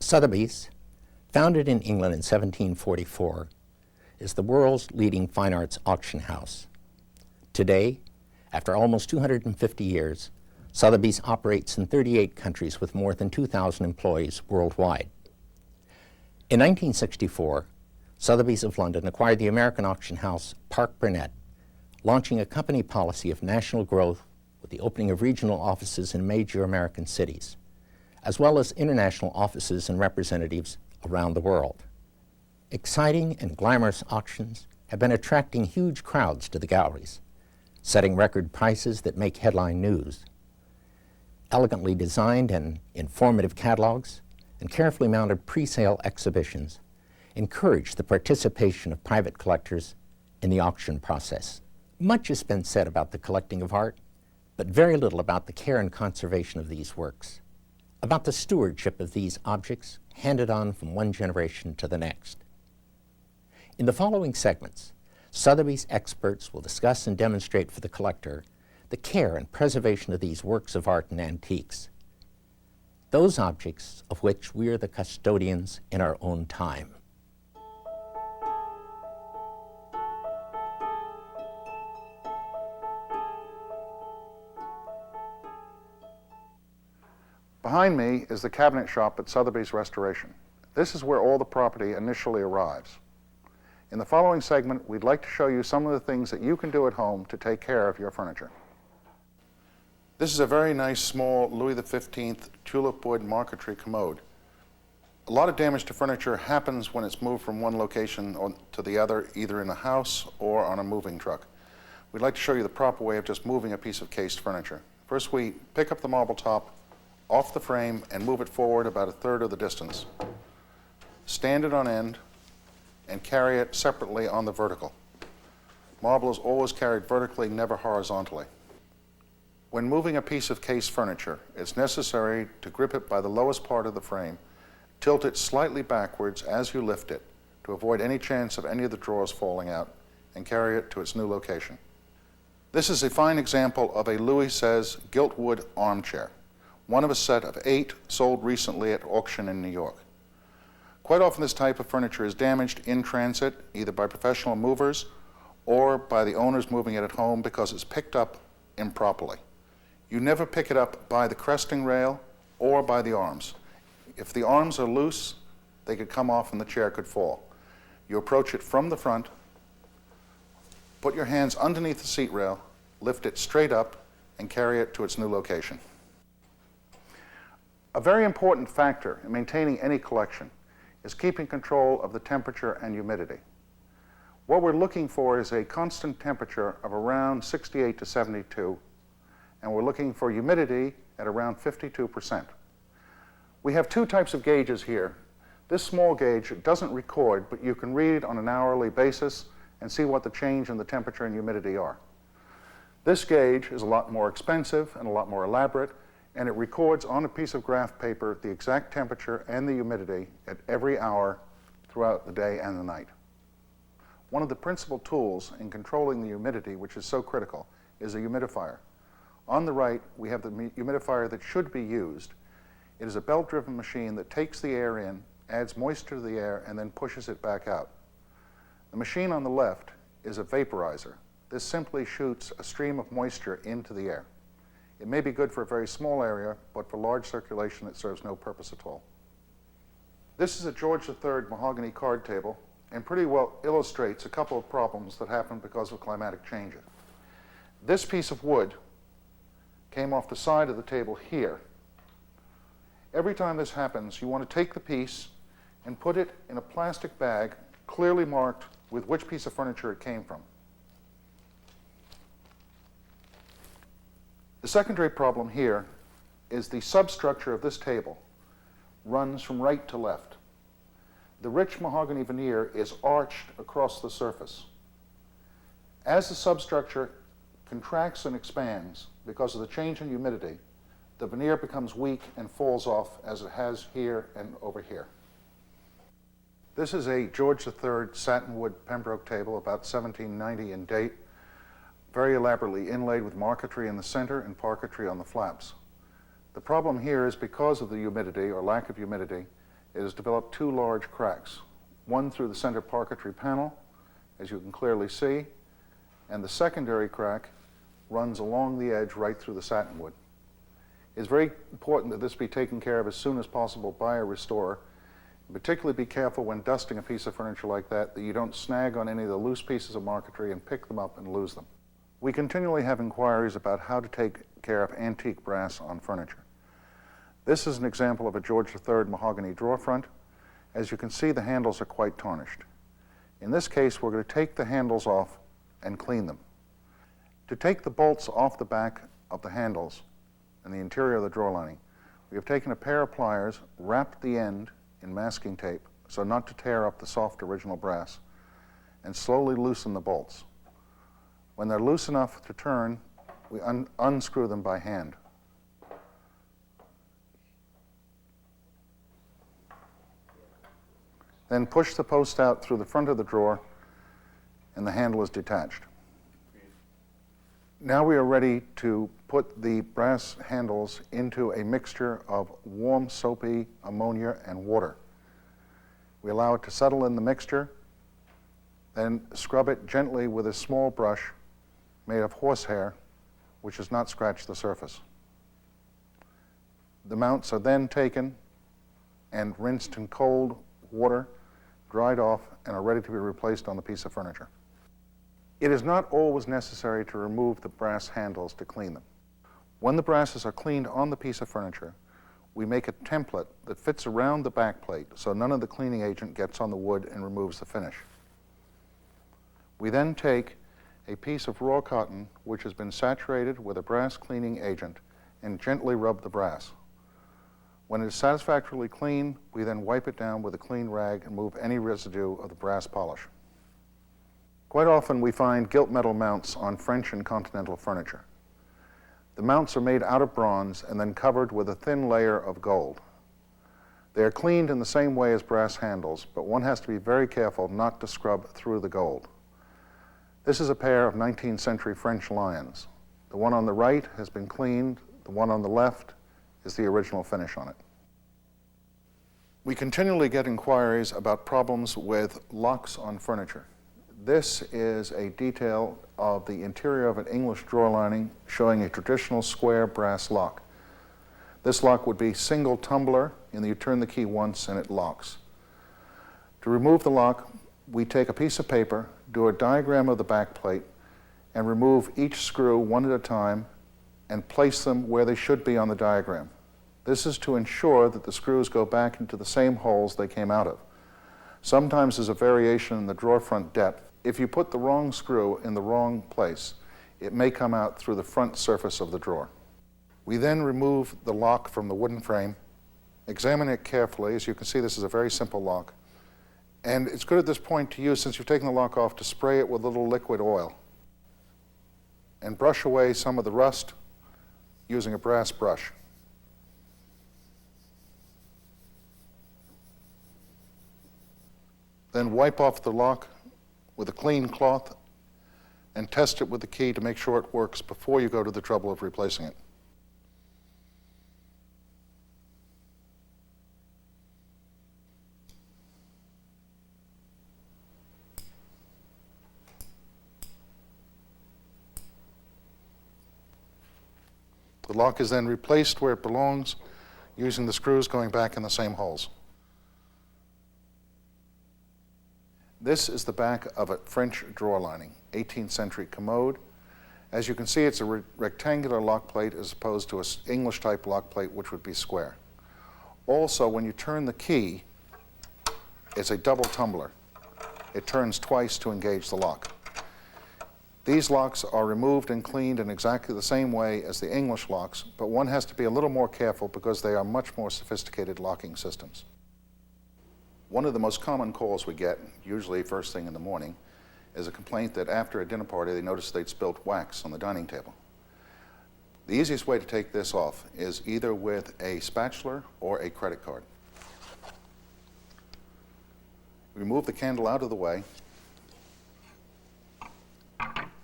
Sotheby's, founded in England in 1744, is the world's leading fine arts auction house. Today, after almost 250 years, Sotheby's operates in 38 countries with more than 2,000 employees worldwide. In 1964, Sotheby's of London acquired the American auction house Park Burnett, launching a company policy of national growth with the opening of regional offices in major American cities, as well as international offices and representatives around the world. Exciting and glamorous auctions have been attracting huge crowds to the galleries, setting record prices that make headline news. Elegantly designed and informative catalogs and carefully mounted pre-sale exhibitions encourage the participation of private collectors in the auction process. Much has been said about the collecting of art, but very little about the care and conservation of these works, about the stewardship of these objects handed on from one generation to the next. In the following segments, Sotheby's experts will discuss and demonstrate for the collector the care and preservation of these works of art and antiques, those objects of which we are the custodians in our own time. Behind me is the cabinet shop at Sotheby's Restoration. This is where all the property initially arrives. In the following segment, we'd like to show you some of the things that you can do at home to take care of your furniture. This is a very nice small Louis XV tulip wood marquetry commode. A lot of damage to furniture happens when it's moved from one location to the other, either in a house or on a moving truck. We'd like to show you the proper way of just moving a piece of cased furniture. First, we pick up the marble top off the frame and move it forward about a third of the distance. Stand it on end and carry it separately on the vertical. Marble is always carried vertically, never horizontally. When moving a piece of case furniture, it's necessary to grip it by the lowest part of the frame, tilt it slightly backwards as you lift it to avoid any chance of any of the drawers falling out, and carry it to its new location. This is a fine example of a Louis XVI gilt wood armchair, one of a set of 8 sold recently at auction in New York. Quite often this type of furniture is damaged in transit, either by professional movers or by the owners moving it at home because it's picked up improperly. You never pick it up by the cresting rail or by the arms. If the arms are loose, they could come off and the chair could fall. You approach it from the front, put your hands underneath the seat rail, lift it straight up, and carry it to its new location. A very important factor in maintaining any collection is keeping control of the temperature and humidity. What we're looking for is a constant temperature of around 68 to 72, and we're looking for humidity at around 52%. We have 2 types of gauges here. This small gauge doesn't record, but you can read on an hourly basis and see what the change in the temperature and humidity are. This gauge is a lot more expensive and a lot more elaborate, and it records on a piece of graph paper the exact temperature and the humidity at every hour throughout the day and the night. One of the principal tools in controlling the humidity, which is so critical, is a humidifier. On the right, we have the humidifier that should be used. It is a belt-driven machine that takes the air in, adds moisture to the air, and then pushes it back out. The machine on the left is a vaporizer. This simply shoots a stream of moisture into the air. It may be good for a very small area, but for large circulation it serves no purpose at all. This is a George III mahogany card table and pretty well illustrates a couple of problems that happen because of climatic changes. This piece of wood came off the side of the table here. Every time this happens, you want to take the piece and put it in a plastic bag clearly marked with which piece of furniture it came from. The secondary problem here is the substructure of this table runs from right to left. The rich mahogany veneer is arched across the surface. As the substructure contracts and expands because of the change in humidity, the veneer becomes weak and falls off as it has here and over here. This is a George III satinwood Pembroke table, about 1790 in date, very elaborately inlaid with marquetry in the center and parquetry on the flaps. The problem here is because of the humidity or lack of humidity, it has developed two large cracks, one through the center parquetry panel, as you can clearly see, and the secondary crack runs along the edge right through the satinwood. It's very important that this be taken care of as soon as possible by a restorer. Particularly be careful when dusting a piece of furniture like that you don't snag on any of the loose pieces of marquetry and pick them up and lose them. We continually have inquiries about how to take care of antique brass on furniture. This is an example of a George III mahogany drawer front. As you can see, the handles are quite tarnished. In this case, we're going to take the handles off and clean them. To take the bolts off the back of the handles and the interior of the drawer lining, we have taken a pair of pliers, wrapped the end in masking tape so not to tear up the soft original brass, and slowly loosen the bolts. When they're loose enough to turn, we unscrew them by hand. Then push the post out through the front of the drawer, and the handle is detached. Now we are ready to put the brass handles into a mixture of warm, soapy ammonia and water. We allow it to settle in the mixture, then scrub it gently with a small brush made of horsehair, which does not scratch the surface. The mounts are then taken and rinsed in cold water, dried off, and are ready to be replaced on the piece of furniture. It is not always necessary to remove the brass handles to clean them. When the brasses are cleaned on the piece of furniture, we make a template that fits around the back plate so none of the cleaning agent gets on the wood and removes the finish. We then take a piece of raw cotton which has been saturated with a brass cleaning agent and gently rub the brass. When it is satisfactorily clean, we then wipe it down with a clean rag and remove any residue of the brass polish. Quite often we find gilt metal mounts on French and continental furniture. The mounts are made out of bronze and then covered with a thin layer of gold. They are cleaned in the same way as brass handles, but one has to be very careful not to scrub through the gold. This is a pair of 19th century French lions. The one on the right has been cleaned, the one on the left is the original finish on it. We continually get inquiries about problems with locks on furniture. This is a detail of the interior of an English drawer lining showing a traditional square brass lock. This lock would be single tumbler, and you turn the key once and it locks. To remove the lock, we take a piece of paper, do a diagram of the back plate, and remove each screw one at a time and place them where they should be on the diagram. This is to ensure that the screws go back into the same holes they came out of. Sometimes there's a variation in the drawer front depth. If you put the wrong screw in the wrong place, it may come out through the front surface of the drawer. We then remove the lock from the wooden frame, examine it carefully. As you can see, this is a very simple lock. And it's good at this point to use, since you've taken the lock off, to spray it with a little liquid oil and brush away some of the rust using a brass brush. Then wipe off the lock with a clean cloth and test it with the key to make sure it works before you go to the trouble of replacing it. The lock is then replaced where it belongs, using the screws going back in the same holes. This is the back of a French drawer lining, 18th century commode. As you can see, it's a rectangular lock plate as opposed to an English type lock plate, which would be square. Also, when you turn the key, it's a double tumbler. It turns twice to engage the lock. These locks are removed and cleaned in exactly the same way as the English locks, but one has to be a little more careful because they are much more sophisticated locking systems. One of the most common calls we get, usually first thing in the morning, is a complaint that after a dinner party they noticed they'd spilt wax on the dining table. The easiest way to take this off is either with a spatula or a credit card. Remove the candle out of the way,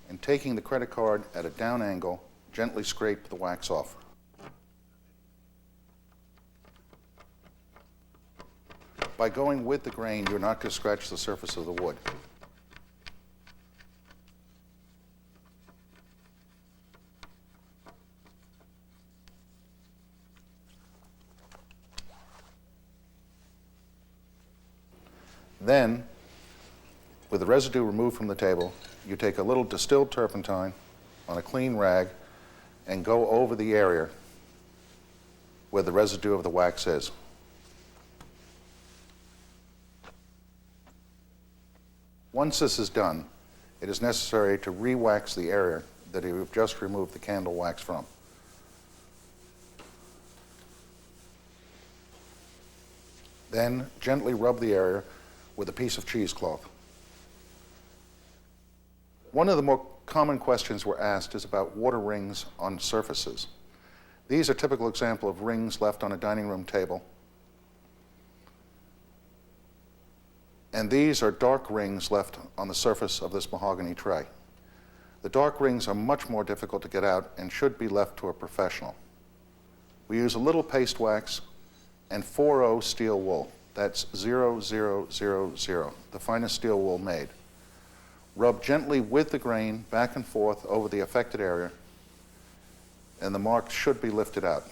and taking the credit card at a down angle, gently scrape the wax off. By going with the grain, you're not going to scratch the surface of the wood. Then, with the residue removed from the table, you take a little distilled turpentine on a clean rag and go over the area where the residue of the wax is. Once this is done, it is necessary to re-wax the area that you've just removed the candle wax from. Then gently rub the area with a piece of cheesecloth. One of the more common questions we're asked is about water rings on surfaces. These are a typical example of rings left on a dining room table. And these are dark rings left on the surface of this mahogany tray. The dark rings are much more difficult to get out and should be left to a professional. We use a little paste wax and 4-0 steel wool. That's 0000, the finest steel wool made. Rub gently with the grain back and forth over the affected area, and the mark should be lifted out.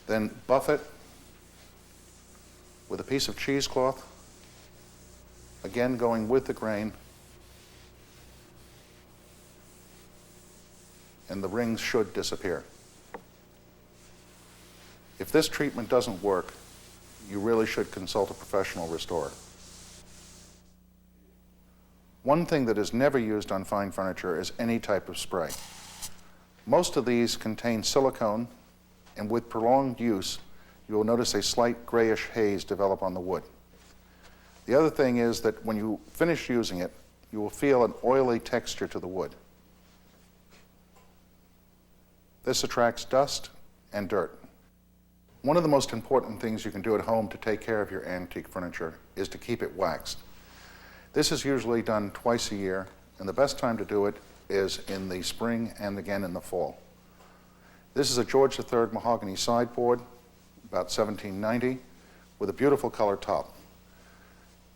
Then buff it with a piece of cheesecloth, again going with the grain, and the rings should disappear. If this treatment doesn't work, you really should consult a professional restorer. One thing that is never used on fine furniture is any type of spray. Most of these contain silicone, and with prolonged use, you will notice a slight grayish haze develop on the wood. The other thing is that when you finish using it, you will feel an oily texture to the wood. This attracts dust and dirt. One of the most important things you can do at home to take care of your antique furniture is to keep it waxed. This is usually done twice a year, and the best time to do it is in the spring and again in the fall. This is a George III mahogany sideboard, about 1790, with a beautiful color top.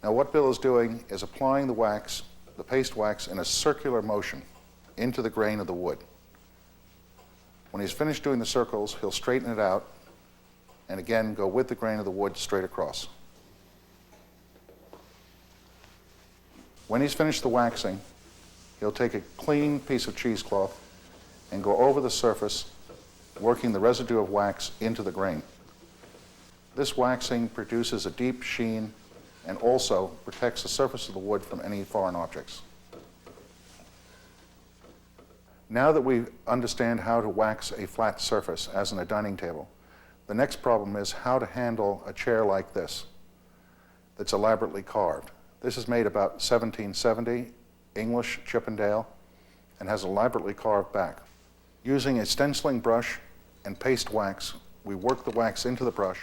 Now what Bill is doing is applying the wax, the paste wax, in a circular motion into the grain of the wood. When he's finished doing the circles, he'll straighten it out and again go with the grain of the wood straight across. When he's finished the waxing, he'll take a clean piece of cheesecloth and go over the surface, working the residue of wax into the grain. This waxing produces a deep sheen and also protects the surface of the wood from any foreign objects. Now that we understand how to wax a flat surface, as in a dining table, the next problem is how to handle a chair like this that's elaborately carved. This is made about 1770, English Chippendale, and has elaborately carved back. Using a stenciling brush and paste wax, we work the wax into the brush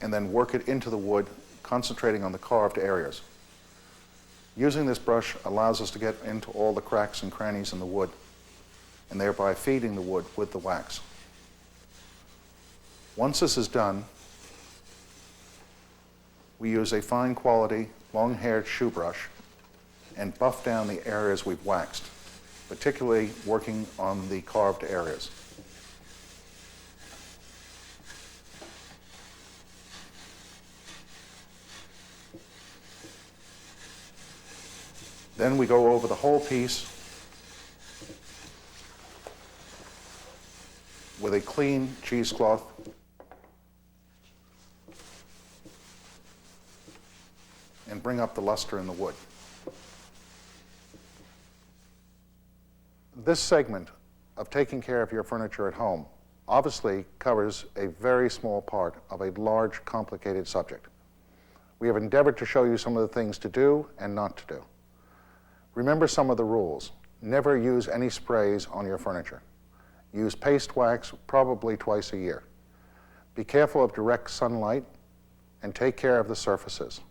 and then work it into the wood, concentrating on the carved areas. Using this brush allows us to get into all the cracks and crannies in the wood, and thereby feeding the wood with the wax. Once this is done, we use a fine quality, long-haired shoe brush and buff down the areas we've waxed, particularly working on the carved areas. Then we go over the whole piece with a clean cheesecloth and bring up the luster in the wood. This segment of taking care of your furniture at home obviously covers a very small part of a large, complicated subject. We have endeavored to show you some of the things to do and not to do. Remember some of the rules. Never use any sprays on your furniture. Use paste wax probably twice a year. Be careful of direct sunlight and take care of the surfaces.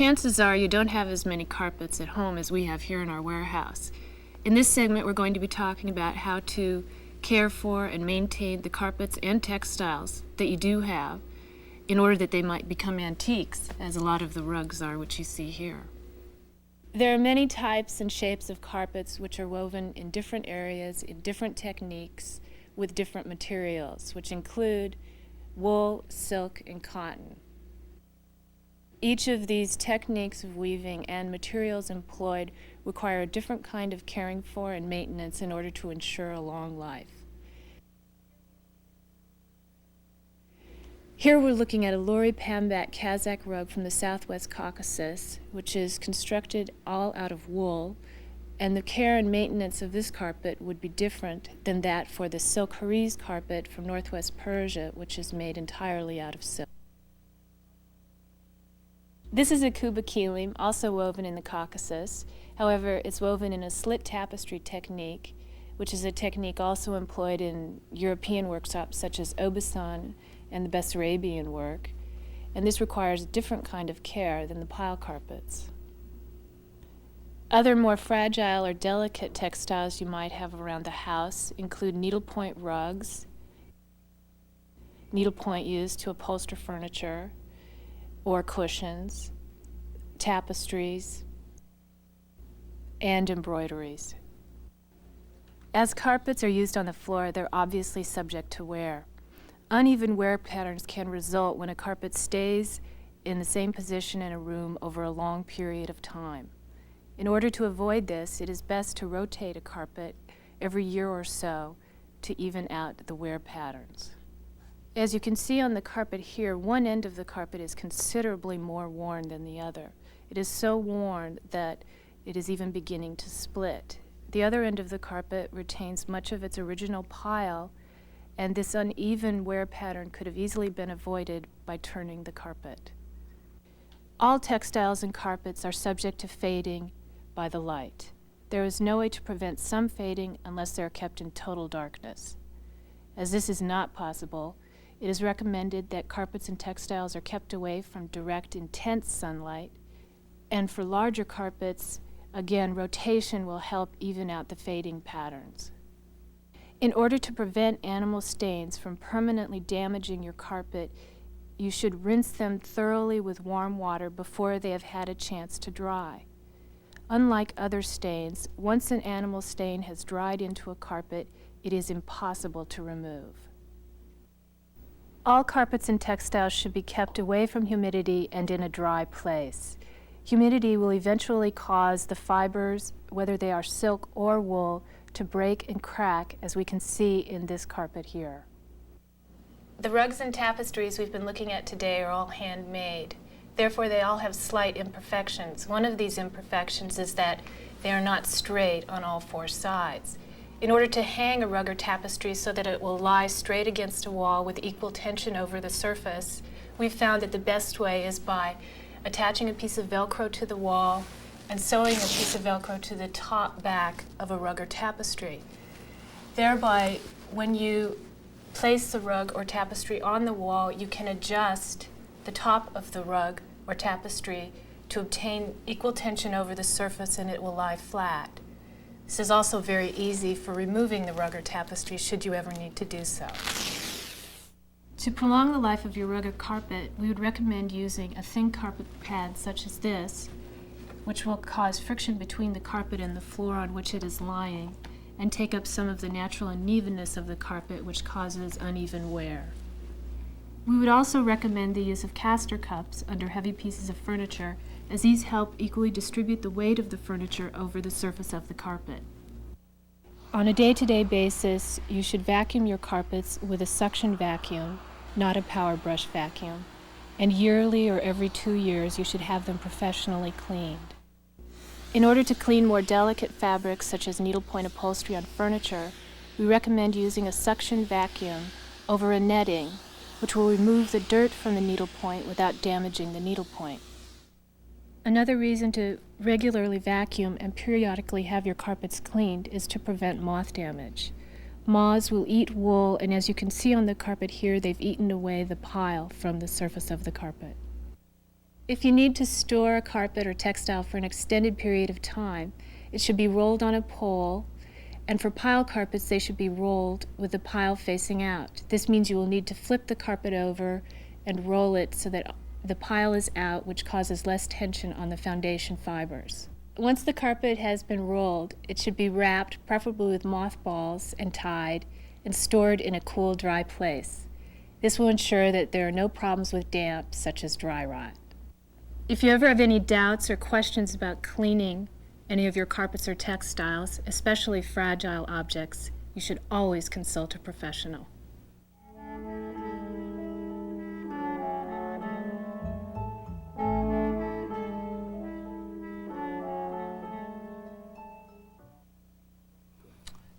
chances are you don't have as many carpets at home as we have here in our warehouse. In this segment, we're going to be talking about how to care for and maintain the carpets and textiles that you do have in order that they might become antiques, as a lot of the rugs are, which you see here. There are many types and shapes of carpets which are woven in different areas, in different techniques, with different materials, which include wool, silk, and cotton. Each of these techniques of weaving and materials employed require a different kind of caring for and maintenance in order to ensure a long life. Here we're looking at a Lori Pambat Kazakh rug from the Southwest Caucasus, which is constructed all out of wool, and the care and maintenance of this carpet would be different than that for the silk hariz carpet from Northwest Persia, which is made entirely out of silk. This is a kuba kilim, also woven in the Caucasus. However, it's woven in a slit tapestry technique, which is a technique also employed in European workshops such as Obasan and the Bessarabian work, and this requires a different kind of care than the pile carpets. Other more fragile or delicate textiles you might have around the house include needlepoint rugs, needlepoint used to upholster furniture, or cushions, tapestries, and embroideries. As carpets are used on the floor, they're obviously subject to wear. Uneven wear patterns can result when a carpet stays in the same position in a room over a long period of time. In order to avoid this, it is best to rotate a carpet every year or so to even out the wear patterns. As you can see on the carpet here, one end of the carpet is considerably more worn than the other. It is so worn that it is even beginning to split. The other end of the carpet retains much of its original pile, and this uneven wear pattern could have easily been avoided by turning the carpet. All textiles and carpets are subject to fading by the light. There is no way to prevent some fading unless they are kept in total darkness. As this is not possible, it is recommended that carpets and textiles are kept away from direct, intense sunlight, and for larger carpets, again, rotation will help even out the fading patterns. In order to prevent animal stains from permanently damaging your carpet, you should rinse them thoroughly with warm water before they have had a chance to dry. Unlike other stains, once an animal stain has dried into a carpet, it is impossible to remove. All carpets and textiles should be kept away from humidity and in a dry place. Humidity will eventually cause the fibers, whether they are silk or wool, to break and crack, as we can see in this carpet here. The rugs and tapestries we've been looking at today are all handmade. Therefore, they all have slight imperfections. One of these imperfections is that they are not straight on all four sides. In order to hang a rug or tapestry so that it will lie straight against a wall with equal tension over the surface, we've found that the best way is by attaching a piece of Velcro to the wall and sewing a piece of Velcro to the top back of a rug or tapestry. Thereby, when you place the rug or tapestry on the wall, you can adjust the top of the rug or tapestry to obtain equal tension over the surface, and it will lie flat. This is also very easy for removing the rug or tapestry should you ever need to do so. To prolong the life of your rug or carpet, we would recommend using a thin carpet pad such as this, which will cause friction between the carpet and the floor on which it is lying, and take up some of the natural unevenness of the carpet, which causes uneven wear. We would also recommend the use of caster cups under heavy pieces of furniture, as these help equally distribute the weight of the furniture over the surface of the carpet. On a day-to-day basis, you should vacuum your carpets with a suction vacuum, not a power brush vacuum, and yearly or every 2 years you should have them professionally cleaned. In order to clean more delicate fabrics such as needlepoint upholstery on furniture, we recommend using a suction vacuum over a netting, which will remove the dirt from the needlepoint without damaging the needlepoint. Another reason to regularly vacuum and periodically have your carpets cleaned is to prevent moth damage. Moths will eat wool, and as you can see on the carpet here, they've eaten away the pile from the surface of the carpet. If you need to store a carpet or textile for an extended period of time, it should be rolled on a pole, and for pile carpets, they should be rolled with the pile facing out. This means you will need to flip the carpet over and roll it so that the pile is out, which causes less tension on the foundation fibers. Once the carpet has been rolled, it should be wrapped, preferably with mothballs, and tied, and stored in a cool, dry place. This will ensure that there are no problems with damp, such as dry rot. If you ever have any doubts or questions about cleaning any of your carpets or textiles, especially fragile objects, you should always consult a professional.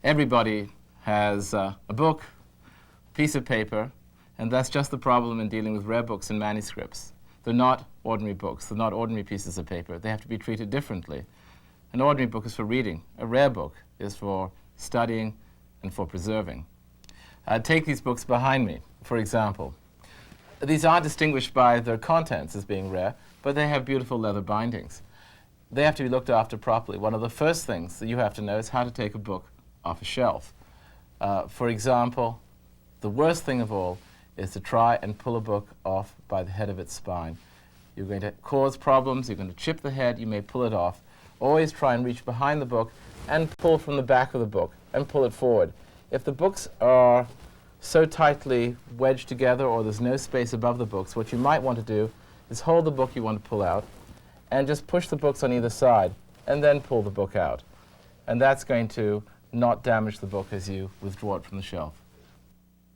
Everybody has a book, piece of paper, and that's just the problem in dealing with rare books and manuscripts. They're not ordinary books. They're not ordinary pieces of paper. They have to be treated differently. An ordinary book is for reading. A rare book is for studying and for preserving. Take these books behind me, for example. These aren't distinguished by their contents as being rare, but they have beautiful leather bindings. They have to be looked after properly. One of the first things that you have to know is how to take a book off a shelf. For example, the worst thing of all is to try and pull a book off by the head of its spine. You're going to cause problems, you're going to chip the head, you may pull it off. Always try and reach behind the book and pull from the back of the book and pull it forward. If the books are so tightly wedged together or there's no space above the books, what you might want to do is hold the book you want to pull out and just push the books on either side and then pull the book out. And that's going to not damage the book as you withdraw it from the shelf.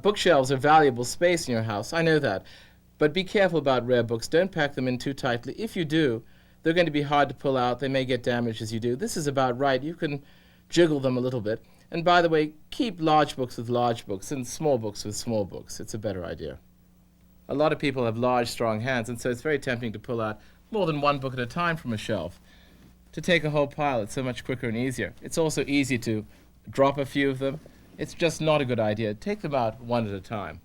Bookshelves are valuable space in your house, I know that, but be careful about rare books. Don't pack them in too tightly. If you do, they're going to be hard to pull out. They may get damaged as you do. This is about right. You can jiggle them a little bit. And by the way, keep large books with large books and small books with small books. It's a better idea. A lot of people have large, strong hands, and so it's very tempting to pull out more than one book at a time from a shelf. To take a whole pile, it's so much quicker and easier. It's also easy to drop a few of them. It's just not a good idea. Take them out one at a time.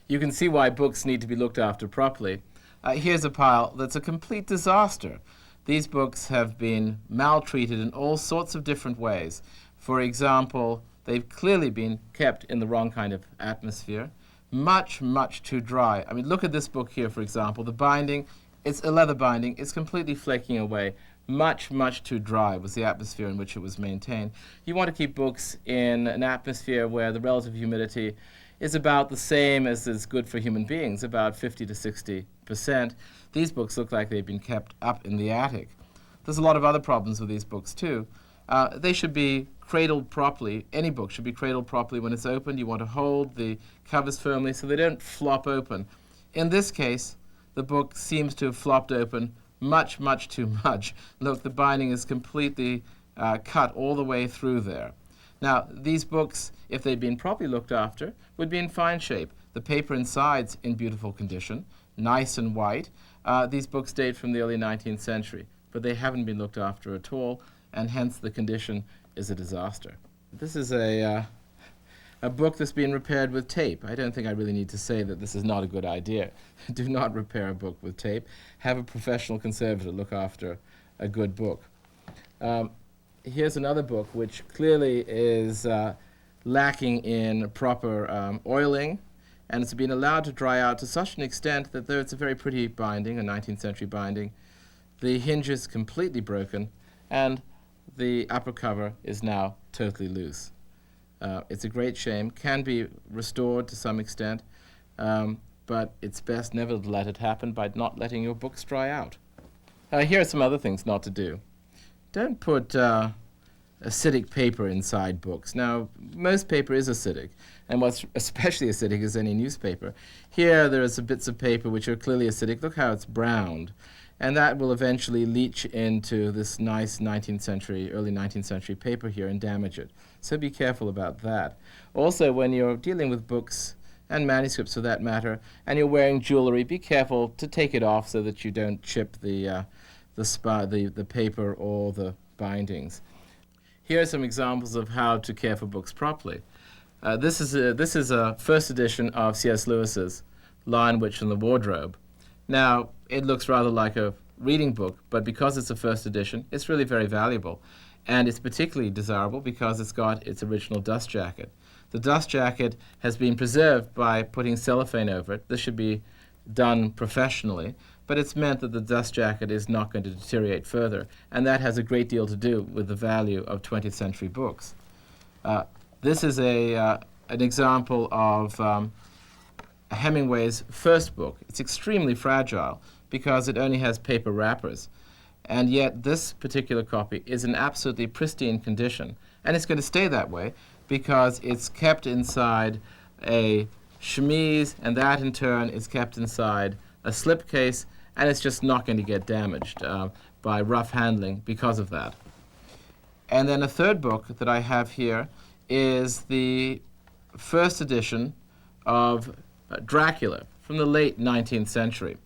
You can see why books need to be looked after properly. Here's a pile that's a complete disaster. These books have been maltreated in all sorts of different ways. For example, they've clearly been kept in the wrong kind of atmosphere. Much, much too dry. I mean, look at this book here, for example. The binding, it's a leather binding. It's completely flaking away. Much, much too dry was the atmosphere in which it was maintained. You want to keep books in an atmosphere where the relative humidity is about the same as is good for human beings, about 50 to 60%. These books look like they've been kept up in the attic. There's a lot of other problems with these books, too. They should be cradled properly. Any book should be cradled properly when it's opened. You want to hold the covers firmly so they don't flop open. In this case, the book seems to have flopped open much, much too much. Look, the binding is completely cut all the way through there. Now, these books, if they'd been properly looked after, would be in fine shape. The paper inside's in beautiful condition, nice and white. These books date from the early 19th century, but they haven't been looked after at all, and hence the condition is a disaster. This is a book that's been repaired with tape. I don't think I really need to say that this is not a good idea. Do not repair a book with tape. Have a professional conservator look after a good book. Here's another book which clearly is lacking in proper oiling, and it's been allowed to dry out to such an extent that though it's a very pretty binding, a 19th century binding, the hinge is completely broken and the upper cover is now totally loose. It's a great shame, can be restored to some extent, but it's best never to let it happen by not letting your books dry out. Here are some other things not to do. Don't put acidic paper inside books. Now, most paper is acidic, and what's especially acidic is any newspaper. Here there are some bits of paper which are clearly acidic. Look how it's browned. And that will eventually leach into this nice 19th century, early 19th century paper here and damage it. So be careful about that. Also, when you're dealing with books, and manuscripts for that matter, and you're wearing jewelry, be careful to take it off so that you don't chip the paper or the bindings. Here are some examples of how to care for books properly. This is a first edition of C.S. Lewis's Lion, Witch, and the Wardrobe. Now, it looks rather like a reading book, but because it's a first edition, it's really very valuable. And it's particularly desirable because it's got its original dust jacket. The dust jacket has been preserved by putting cellophane over it. This should be done professionally, but it's meant that the dust jacket is not going to deteriorate further, and that has a great deal to do with the value of 20th century books. This is an example of Hemingway's first book. It's extremely fragile because it only has paper wrappers, and yet this particular copy is in absolutely pristine condition, and it's going to stay that way because it's kept inside a chemise, and that in turn is kept inside a slipcase, and it's just not going to get damaged by rough handling because of that. And then a third book that I have here is the first edition of Dracula from the late 19th century.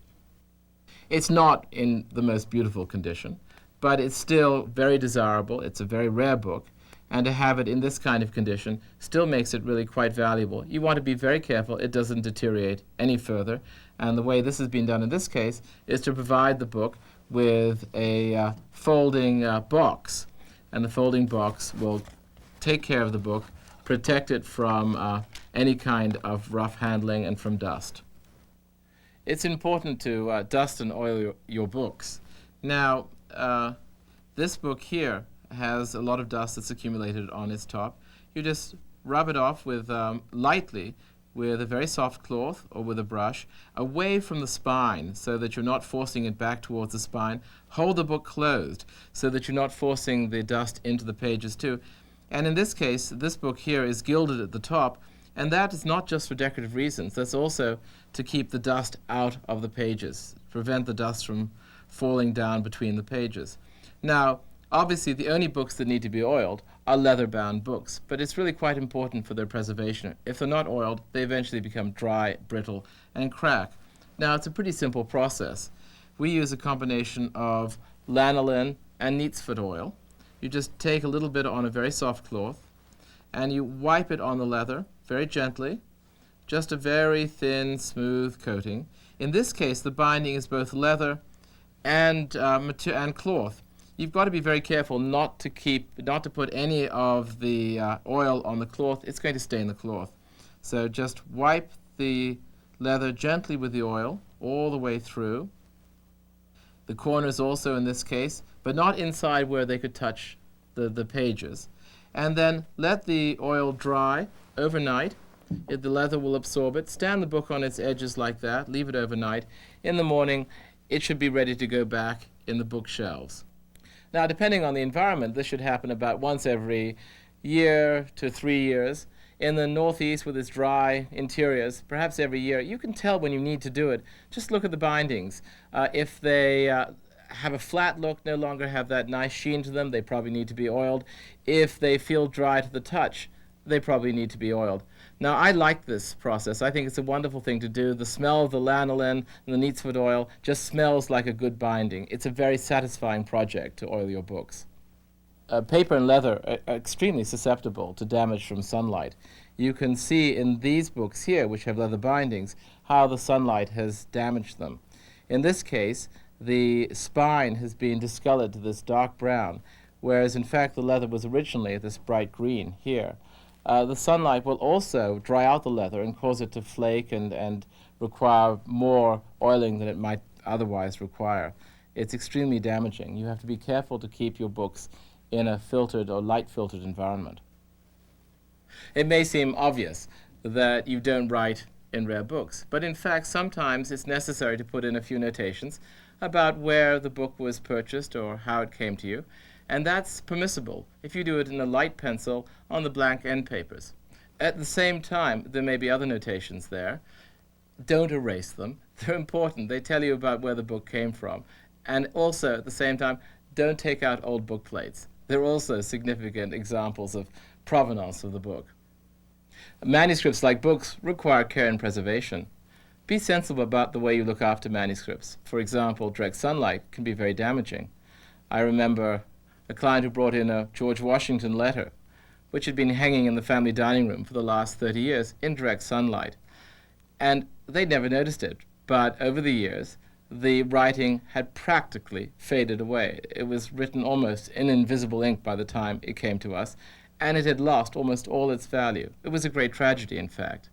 It's not in the most beautiful condition, but it's still very desirable. It's a very rare book, and to have it in this kind of condition still makes it really quite valuable. You want to be very careful it doesn't deteriorate any further, and the way this has been done in this case is to provide the book with a folding box, and the folding box will take care of the book, protect it from any kind of rough handling and from dust. It's important to dust and oil your books. Now, this book here has a lot of dust that's accumulated on its top. You just rub it off with lightly with a very soft cloth or with a brush away from the spine so that you're not forcing it back towards the spine. Hold the book closed so that you're not forcing the dust into the pages too. And in this case, this book here is gilded at the top, and that is not just for decorative reasons. That's also to keep the dust out of the pages, prevent the dust from falling down between the pages. Now, obviously, the only books that need to be oiled are leather-bound books, but it's really quite important for their preservation. If they're not oiled, they eventually become dry, brittle, and crack. Now, it's a pretty simple process. We use a combination of lanolin and neatsfoot oil. You just take a little bit on a very soft cloth, and you wipe it on the leather very gently, just a very thin, smooth coating. In this case, the binding is both leather and cloth. You've got to be very careful not to put any of the oil on the cloth. It's going to stain the cloth. So just wipe the leather gently with the oil all the way through. The corners also in this case, but not inside where they could touch the pages. And then let the oil dry overnight. The leather will absorb it. Stand the book on its edges like that. Leave it overnight. In the morning, it should be ready to go back in the bookshelves. Now, depending on the environment, this should happen about once every year to 3 years. In the Northeast, with its dry interiors, perhaps every year. You can tell when you need to do it. Just look at the bindings. If they have a flat look, no longer have that nice sheen to them, they probably need to be oiled. If they feel dry to the touch, they probably need to be oiled. Now, I like this process. I think it's a wonderful thing to do. The smell of the lanolin and the neatsfoot oil just smells like a good binding. It's a very satisfying project to oil your books. Paper and leather are extremely susceptible to damage from sunlight. You can see in these books here, which have leather bindings, how the sunlight has damaged them. In this case, the spine has been discolored to this dark brown, whereas in fact the leather was originally this bright green here. The sunlight will also dry out the leather and cause it to flake and require more oiling than it might otherwise require. It's extremely damaging. You have to be careful to keep your books in a filtered or light-filtered environment. It may seem obvious that you don't write in rare books, but in fact sometimes it's necessary to put in a few notations about where the book was purchased or how it came to you, and that's permissible if you do it in a light pencil on the blank end papers. At the same time, there may be other notations there. Don't erase them. They're important. They tell you about where the book came from. And also, at the same time, don't take out old book plates. They're also significant examples of provenance of the book. Manuscripts, like books, require care and preservation. Be sensible about the way you look after manuscripts. For example, direct sunlight can be very damaging. I remember a client who brought in a George Washington letter, which had been hanging in the family dining room for the last 30 years in direct sunlight. And they'd never noticed it, but over the years, the writing had practically faded away. It was written almost in invisible ink by the time it came to us, and it had lost almost all its value. It was a great tragedy, in fact.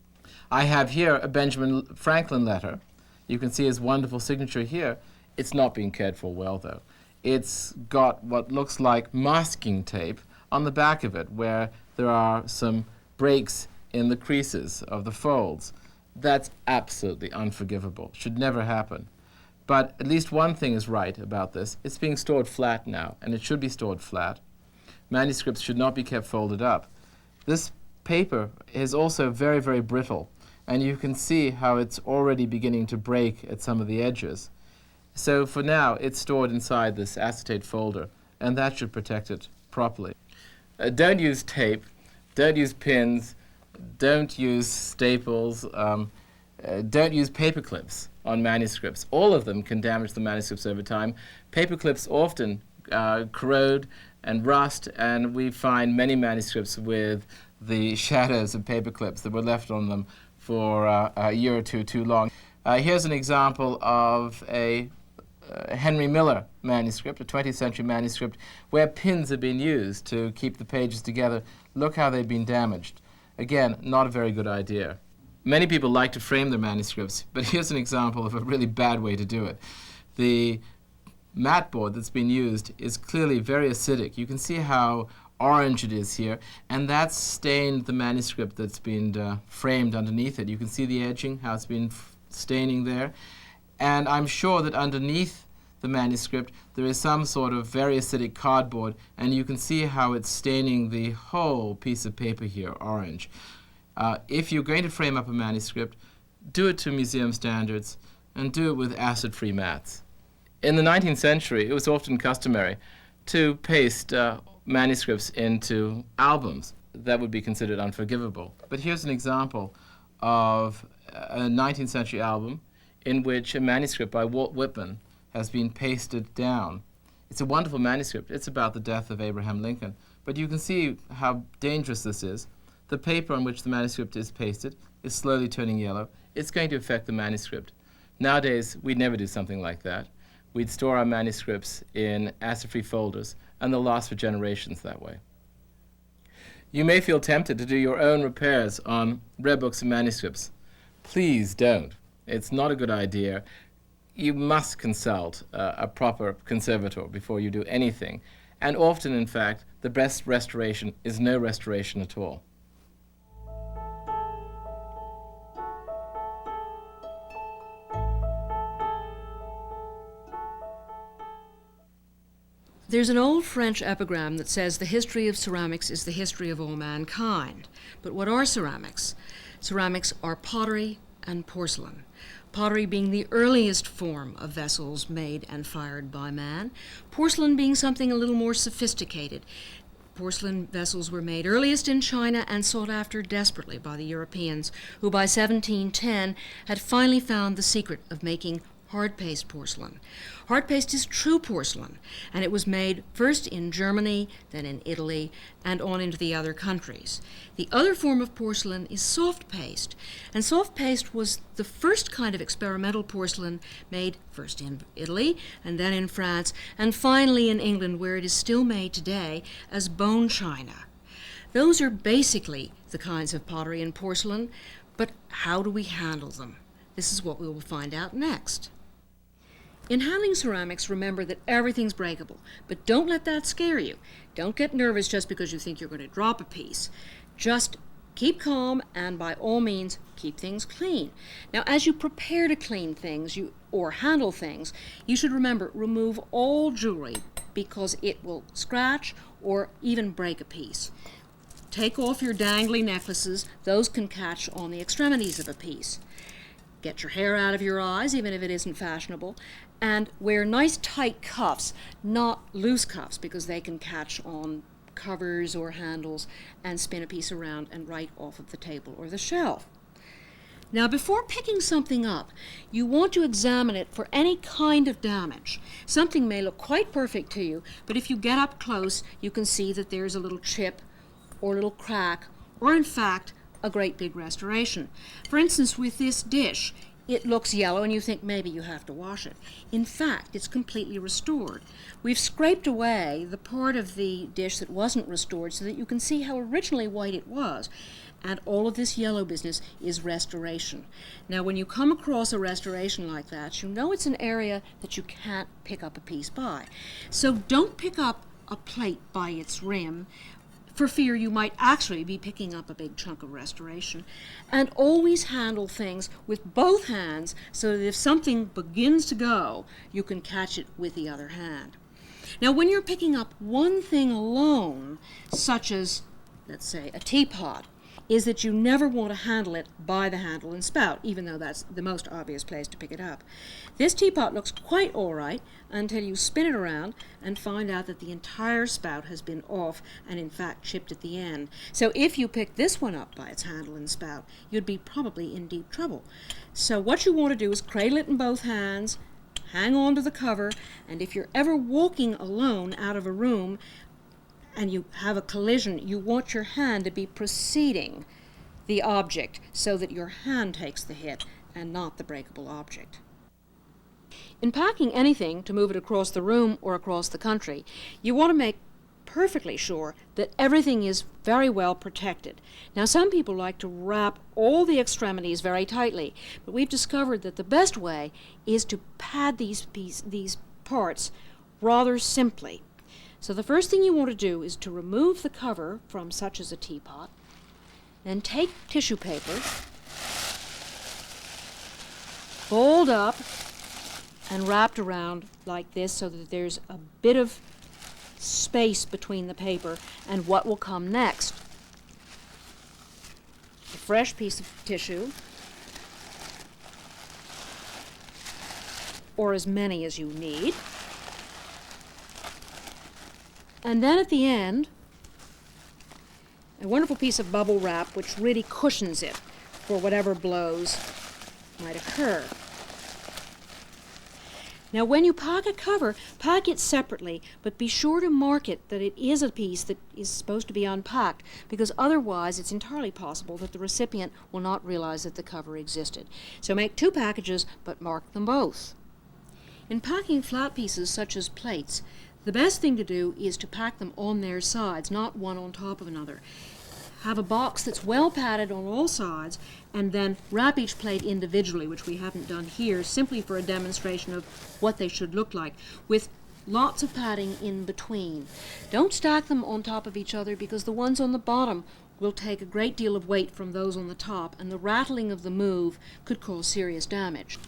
I have here a Benjamin Franklin letter. You can see his wonderful signature here. It's not being cared for well, though. It's got what looks like masking tape on the back of it, where there are some breaks in the creases of the folds. That's absolutely unforgivable. Should never happen. But at least one thing is right about this. It's being stored flat now, and it should be stored flat. Manuscripts should not be kept folded up. This paper is also very, very brittle, and you can see how it's already beginning to break at some of the edges. So for now, it's stored inside this acetate folder, and that should protect it properly. Don't use tape, don't use pins, don't use staples, don't use paper clips on manuscripts. All of them can damage the manuscripts over time. Paper clips often corrode and rust, and we find many manuscripts with the shadows of paper clips that were left on them for a year or two too long. Here's an example of a Henry Miller manuscript, a 20th century manuscript, where pins have been used to keep the pages together. Look how they've been damaged. Again, not a very good idea. Many people like to frame their manuscripts, but here's an example of a really bad way to do it. The mat board that's been used is clearly very acidic. You can see how orange it is here, and that's stained the manuscript that's been framed underneath it. You can see the edging, how it's been staining there. And I'm sure that underneath the manuscript there is some sort of very acidic cardboard, and you can see how it's staining the whole piece of paper here orange. If you're going to frame up a manuscript, do it to museum standards and do it with acid-free mats. In the 19th century, it was often customary to paste manuscripts into albums. That would be considered unforgivable. But here's an example of a 19th century album in which a manuscript by Walt Whitman has been pasted down. It's a wonderful manuscript. It's about the death of Abraham Lincoln. But you can see how dangerous this is. The paper on which the manuscript is pasted is slowly turning yellow. It's going to affect the manuscript. Nowadays, we'd never do something like that. We'd store our manuscripts in acid-free folders, and they'll last for generations that way. You may feel tempted to do your own repairs on rare books and manuscripts. Please don't. It's not a good idea. You must consult a proper conservator before you do anything. And often, in fact, the best restoration is no restoration at all. There's an old French epigram that says the history of ceramics is the history of all mankind. But what are ceramics? Ceramics are pottery and porcelain. Pottery being the earliest form of vessels made and fired by man, porcelain being something a little more sophisticated. Porcelain vessels were made earliest in China and sought after desperately by the Europeans, who by 1710 had finally found the secret of making hard paste porcelain. Hard paste is true porcelain, and it was made first in Germany, then in Italy, and on into the other countries. The other form of porcelain is soft paste, and soft paste was the first kind of experimental porcelain made first in Italy, and then in France, and finally in England, where it is still made today as bone china. Those are basically the kinds of pottery and porcelain, but how do we handle them? This is what we will find out next. In handling ceramics, remember that everything's breakable, but don't let that scare you. Don't get nervous just because you think you're going to drop a piece. Just keep calm and by all means keep things clean. Now, as you prepare to clean things or handle things, you should remove all jewelry because it will scratch or even break a piece. Take off your dangly necklaces. Those can catch on the extremities of a piece. Get your hair out of your eyes, even if it isn't fashionable, and wear nice tight cuffs, not loose cuffs, because they can catch on covers or handles and spin a piece around and right off of the table or the shelf. Now, before picking something up, you want to examine it for any kind of damage. Something may look quite perfect to you, but if you get up close, you can see that there's a little chip or a little crack, or in fact, a great big restoration. For instance, with this dish, it looks yellow and you think maybe you have to wash it. In fact, it's completely restored. We've scraped away the part of the dish that wasn't restored so that you can see how originally white it was. And all of this yellow business is restoration. Now, when you come across a restoration like that, you know it's an area that you can't pick up a piece by. So don't pick up a plate by its rim for fear you might actually be picking up a big chunk of restoration. And always handle things with both hands so that if something begins to go, you can catch it with the other hand. Now, when you're picking up one thing alone, such as, let's say, a teapot, is that you never want to handle it by the handle and spout, even though that's the most obvious place to pick it up. This teapot looks quite all right until you spin it around and find out that the entire spout has been off and in fact chipped at the end. So if you pick this one up by its handle and spout, you'd be probably in deep trouble. So what you want to do is cradle it in both hands, hang on to the cover, and if you're ever walking alone out of a room and you have a collision, you want your hand to be preceding the object so that your hand takes the hit and not the breakable object. In packing anything to move it across the room or across the country, you want to make perfectly sure that everything is very well protected. Now, some people like to wrap all the extremities very tightly, but we've discovered that the best way is to pad these parts rather simply. So the first thing you want to do is to remove the cover from such as a teapot, then take tissue paper, fold up and wrapped around like this so that there's a bit of space between the paper and what will come next. A fresh piece of tissue, or as many as you need. And then at the end, a wonderful piece of bubble wrap which really cushions it for whatever blows might occur. Now, when you pack a cover, pack it separately, but be sure to mark it that it is a piece that is supposed to be unpacked, because otherwise it's entirely possible that the recipient will not realize that the cover existed. So make 2 packages, but mark them both. In packing flat pieces such as plates, the best thing to do is to pack them on their sides, not one on top of another. Have a box that's well padded on all sides, and then wrap each plate individually, which we haven't done here, simply for a demonstration of what they should look like, with lots of padding in between. Don't stack them on top of each other, because the ones on the bottom will take a great deal of weight from those on the top, and the rattling of the move could cause serious damage.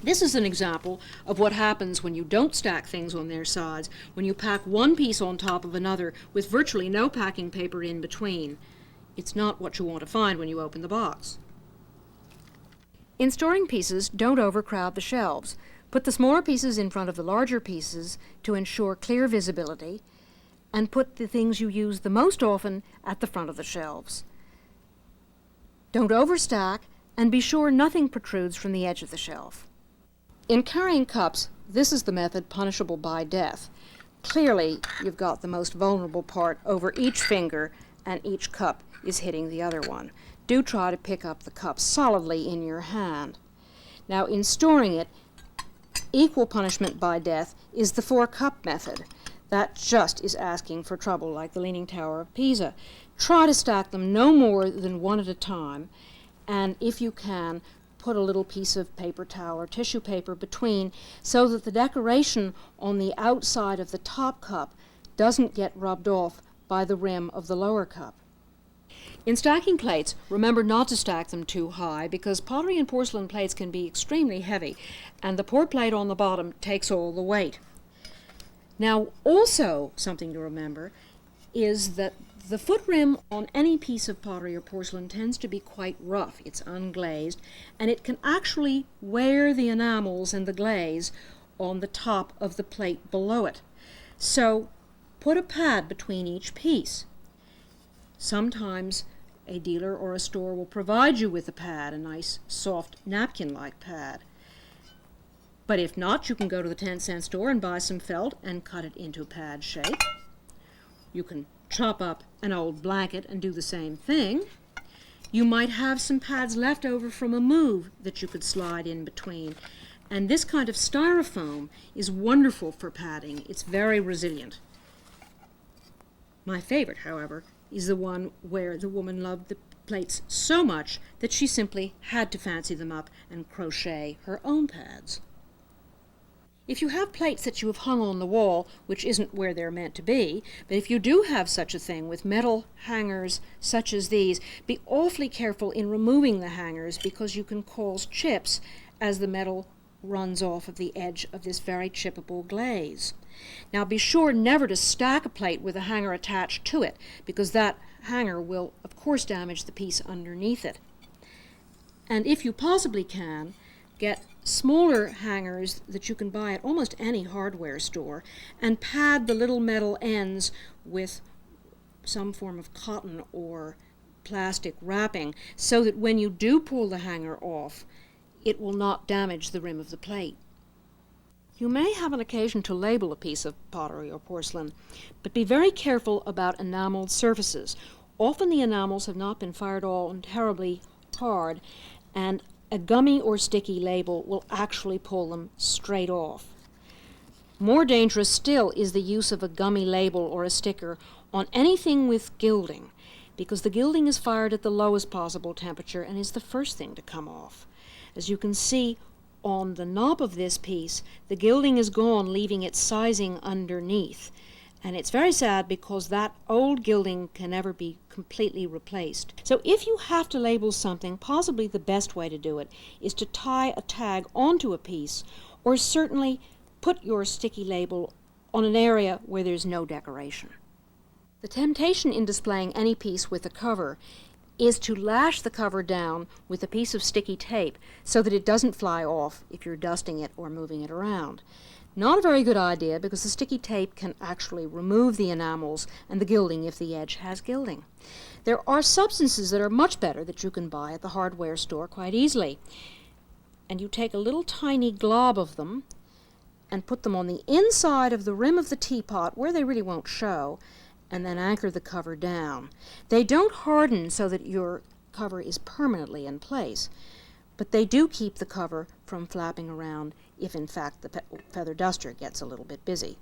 This is an example of what happens when you don't stack things on their sides, when you pack one piece on top of another with virtually no packing paper in between. It's not what you want to find when you open the box. In storing pieces, don't overcrowd the shelves. Put the smaller pieces in front of the larger pieces to ensure clear visibility, and put the things you use the most often at the front of the shelves. Don't overstack, and be sure nothing protrudes from the edge of the shelf. In carrying cups, this is the method punishable by death. Clearly, you've got the most vulnerable part over each finger, and each cup is hitting the other one. Do try to pick up the cup solidly in your hand. Now, in storing it, equal punishment by death is the 4-cup method. That just is asking for trouble, like the Leaning Tower of Pisa. Try to stack them no more than one at a time, and if you can, put a little piece of paper towel or tissue paper between so that the decoration on the outside of the top cup doesn't get rubbed off by the rim of the lower cup. In stacking plates, remember not to stack them too high, because pottery and porcelain plates can be extremely heavy, and the pour plate on the bottom takes all the weight. Now, also something to remember is that the foot rim on any piece of pottery or porcelain tends to be quite rough. It's unglazed, and it can actually wear the enamels and the glaze on the top of the plate below it. So put a pad between each piece. Sometimes a dealer or a store will provide you with a pad, a nice soft napkin-like pad. But if not, you can go to the 10-cent store and buy some felt and cut it into pad shape. You can chop up an old blanket and do the same thing. You might have some pads left over from a move that you could slide in between. And this kind of styrofoam is wonderful for padding. It's very resilient. My favorite, however, is the one where the woman loved the plates so much that she simply had to fancy them up and crochet her own pads. If you have plates that you have hung on the wall, which isn't where they're meant to be, but if you do have such a thing with metal hangers such as these, be awfully careful in removing the hangers because you can cause chips as the metal runs off of the edge of this very chippable glaze. Now be sure never to stack a plate with a hanger attached to it, because that hanger will of course damage the piece underneath it. And if you possibly can, get smaller hangers that you can buy at almost any hardware store and pad the little metal ends with some form of cotton or plastic wrapping so that when you do pull the hanger off, it will not damage the rim of the plate. You may have an occasion to label a piece of pottery or porcelain, but be very careful about enameled surfaces. Often the enamels have not been fired on terribly hard, and a gummy or sticky label will actually pull them straight off. More dangerous still is the use of a gummy label or a sticker on anything with gilding, because the gilding is fired at the lowest possible temperature and is the first thing to come off. As you can see on the knob of this piece, the gilding is gone, leaving its sizing underneath. And it's very sad because that old gilding can never be completely replaced. So if you have to label something, possibly the best way to do it is to tie a tag onto a piece, or certainly put your sticky label on an area where there's no decoration. The temptation in displaying any piece with a cover is to lash the cover down with a piece of sticky tape so that it doesn't fly off if you're dusting it or moving it around. Not a very good idea because the sticky tape can actually remove the enamels and the gilding if the edge has gilding. There are substances that are much better that you can buy at the hardware store quite easily. And you take a little tiny glob of them and put them on the inside of the rim of the teapot where they really won't show, and then anchor the cover down. They don't harden so that your cover is permanently in place, but they do keep the cover from flapping around if in fact the feather duster gets a little bit busy.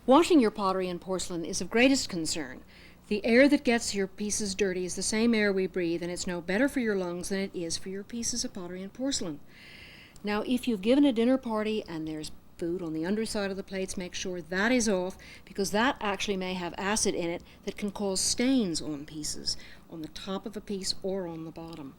Washing your pottery and porcelain is of greatest concern. The air that gets your pieces dirty is the same air we breathe, and it's no better for your lungs than it is for your pieces of pottery and porcelain. Now, if you've given a dinner party and there's food on the underside of the plates, make sure that is off, because that actually may have acid in it that can cause stains on pieces, on the top of a piece or on the bottom.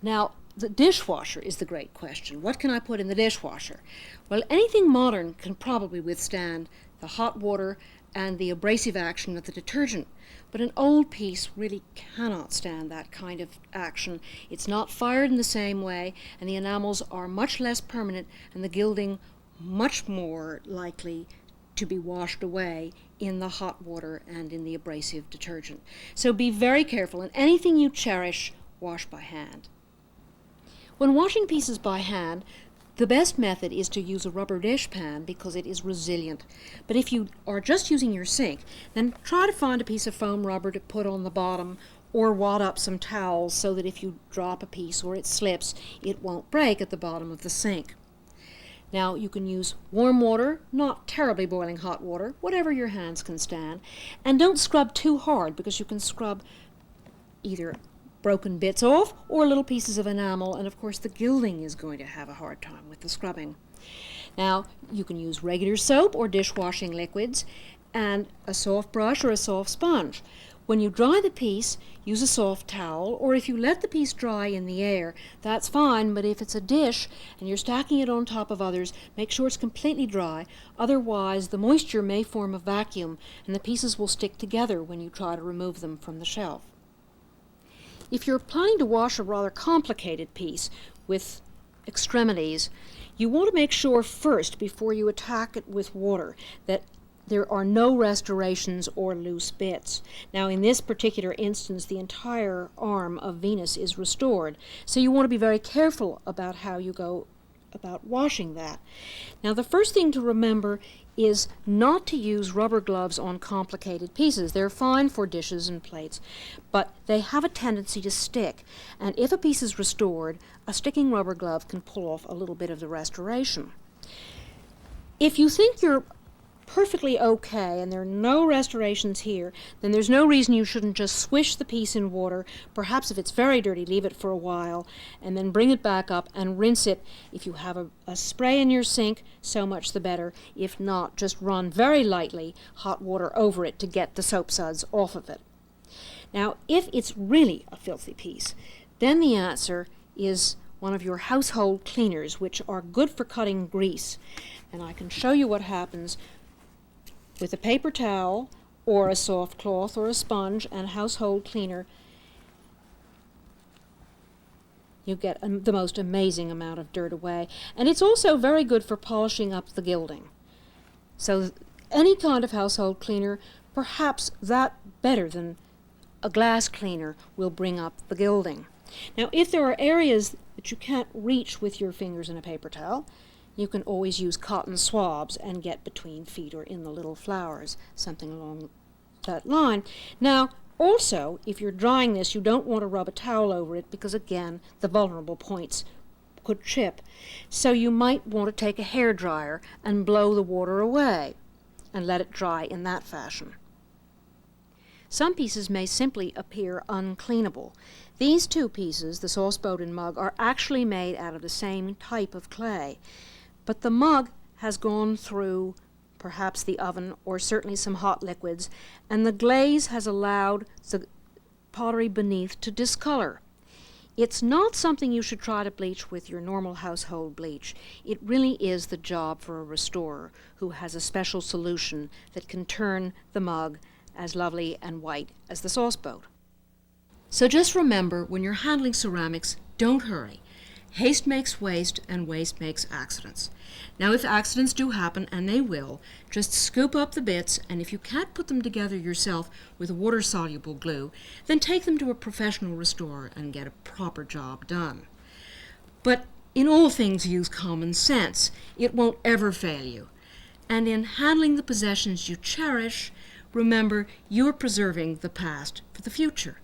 Now, the dishwasher is the great question. What can I put in the dishwasher? Well, anything modern can probably withstand the hot water and the abrasive action of the detergent, but an old piece really cannot stand that kind of action. It's not fired in the same way, and the enamels are much less permanent, and the gilding much more likely to be washed away in the hot water and in the abrasive detergent. So be very careful, and anything you cherish, wash by hand. When washing pieces by hand, the best method is to use a rubber dishpan because it is resilient. But if you are just using your sink, then try to find a piece of foam rubber to put on the bottom, or wad up some towels so that if you drop a piece or it slips, it won't break at the bottom of the sink. Now, you can use warm water, not terribly boiling hot water, whatever your hands can stand. And don't scrub too hard, because you can scrub either broken bits off or little pieces of enamel, and of course the gilding is going to have a hard time with the scrubbing. Now, you can use regular soap or dishwashing liquids and a soft brush or a soft sponge. When you dry the piece, use a soft towel, or if you let the piece dry in the air, that's fine, but if it's a dish and you're stacking it on top of others, make sure it's completely dry. Otherwise, the moisture may form a vacuum and the pieces will stick together when you try to remove them from the shelf. If you're planning to wash a rather complicated piece with extremities, you want to make sure first, before you attack it with water, that there are no restorations or loose bits. Now, in this particular instance, the entire arm of Venus is restored, so you want to be very careful about how you go about washing that. Now, the first thing to remember is not to use rubber gloves on complicated pieces. They're fine for dishes and plates, but they have a tendency to stick. And if a piece is restored, a sticking rubber glove can pull off a little bit of the restoration. If you think you're perfectly okay and there are no restorations here, then there's no reason you shouldn't just swish the piece in water. Perhaps if it's very dirty, leave it for a while and then bring it back up and rinse it. If you have a spray in your sink, so much the better. If not, just run very lightly hot water over it to get the soap suds off of it. Now, if it's really a filthy piece, then the answer is one of your household cleaners, which are good for cutting grease. And I can show you what happens with a paper towel or a soft cloth or a sponge and household cleaner. You get the most amazing amount of dirt away. And it's also very good for polishing up the gilding. So any kind of household cleaner, perhaps that better than a glass cleaner, will bring up the gilding. Now, if there are areas that you can't reach with your fingers in a paper towel, you can always use cotton swabs and get between feet or in the little flowers, something along that line. Now, also, if you're drying this, you don't want to rub a towel over it because, again, the vulnerable points could chip. So you might want to take a hairdryer and blow the water away and let it dry in that fashion. Some pieces may simply appear uncleanable. These two pieces, the sauceboat and mug, are actually made out of the same type of clay. But the mug has gone through perhaps the oven or certainly some hot liquids, and the glaze has allowed the pottery beneath to discolor. It's not something you should try to bleach with your normal household bleach. It really is the job for a restorer who has a special solution that can turn the mug as lovely and white as the sauceboat. So just remember, when you're handling ceramics, don't hurry. Haste makes waste, and waste makes accidents. Now, if accidents do happen, and they will, just scoop up the bits, and if you can't put them together yourself with water-soluble glue, then take them to a professional restorer and get a proper job done. But in all things, use common sense. It won't ever fail you. And in handling the possessions you cherish, remember you're preserving the past for the future.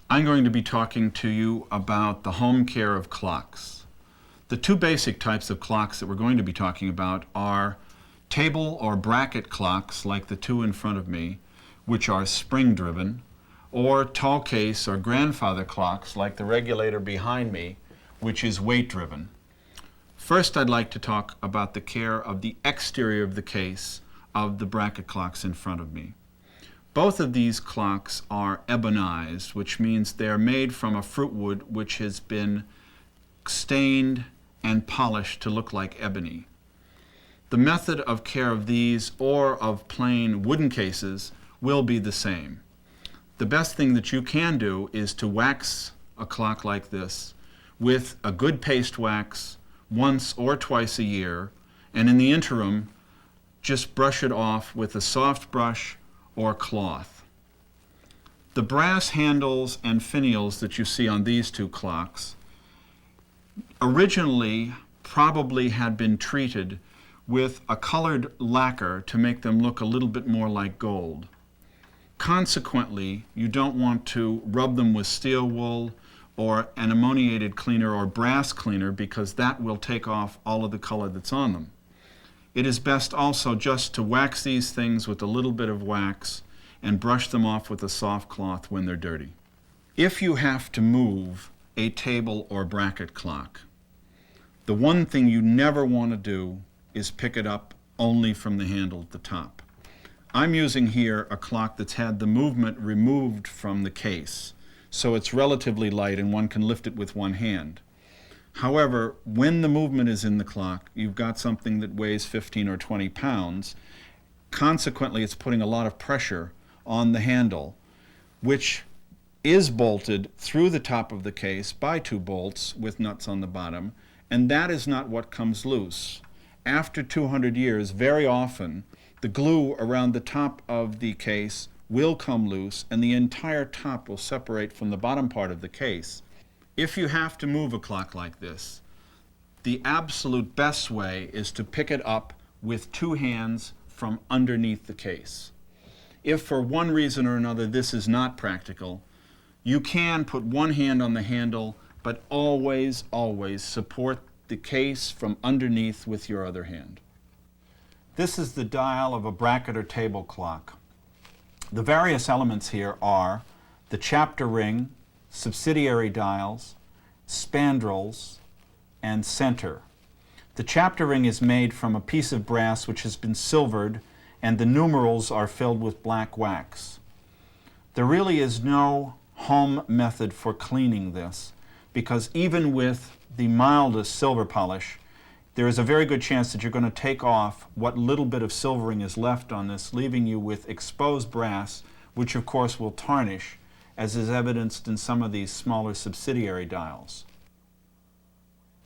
I'm going to be talking to you about the home care of clocks. The two basic types of clocks that we're going to be talking about are table or bracket clocks, like the two in front of me, which are spring-driven, or tall case or grandfather clocks, like the regulator behind me, which is weight-driven. First, I'd like to talk about the care of the exterior of the case of the bracket clocks in front of me. Both of these clocks are ebonized, which means they're made from a fruit wood which has been stained and polished to look like ebony. The method of care of these or of plain wooden cases will be the same. The best thing that you can do is to wax a clock like this with a good paste wax once or twice a year, and in the interim, just brush it off with a soft brush or cloth. The brass handles and finials that you see on these two clocks originally probably had been treated with a colored lacquer to make them look a little bit more like gold. Consequently, you don't want to rub them with steel wool or an ammoniated cleaner or brass cleaner, because that will take off all of the color that's on them. It is best also just to wax these things with a little bit of wax and brush them off with a soft cloth when they're dirty. If you have to move a table or bracket clock, the one thing you never want to do is pick it up only from the handle at the top. I'm using here a clock that's had the movement removed from the case, so it's relatively light and one can lift it with one hand. However, when the movement is in the clock, you've got something that weighs 15 or 20 pounds. Consequently, it's putting a lot of pressure on the handle, which is bolted through the top of the case by two bolts with nuts on the bottom, and that is not what comes loose. after 200 years, very often, the glue around the top of the case will come loose and the entire top will separate from the bottom part of the case. If you have to move a clock like this, the absolute best way is to pick it up with two hands from underneath the case. If for one reason or another this is not practical, you can put one hand on the handle, but always, always support the case from underneath with your other hand. This is the dial of a bracket or table clock. The various elements here are the chapter ring, subsidiary dials, spandrels, and center. The chapter ring is made from a piece of brass which has been silvered, and the numerals are filled with black wax. There really is no home method for cleaning this, because even with the mildest silver polish, there is a very good chance that you're going to take off what little bit of silvering is left on this, leaving you with exposed brass, which of course will tarnish, as is evidenced in some of these smaller subsidiary dials.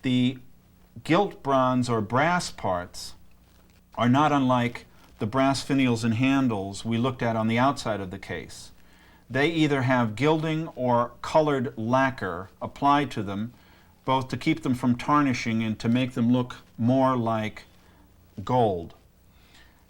The gilt bronze or brass parts are not unlike the brass finials and handles we looked at on the outside of the case. They either have gilding or colored lacquer applied to them, both to keep them from tarnishing and to make them look more like gold.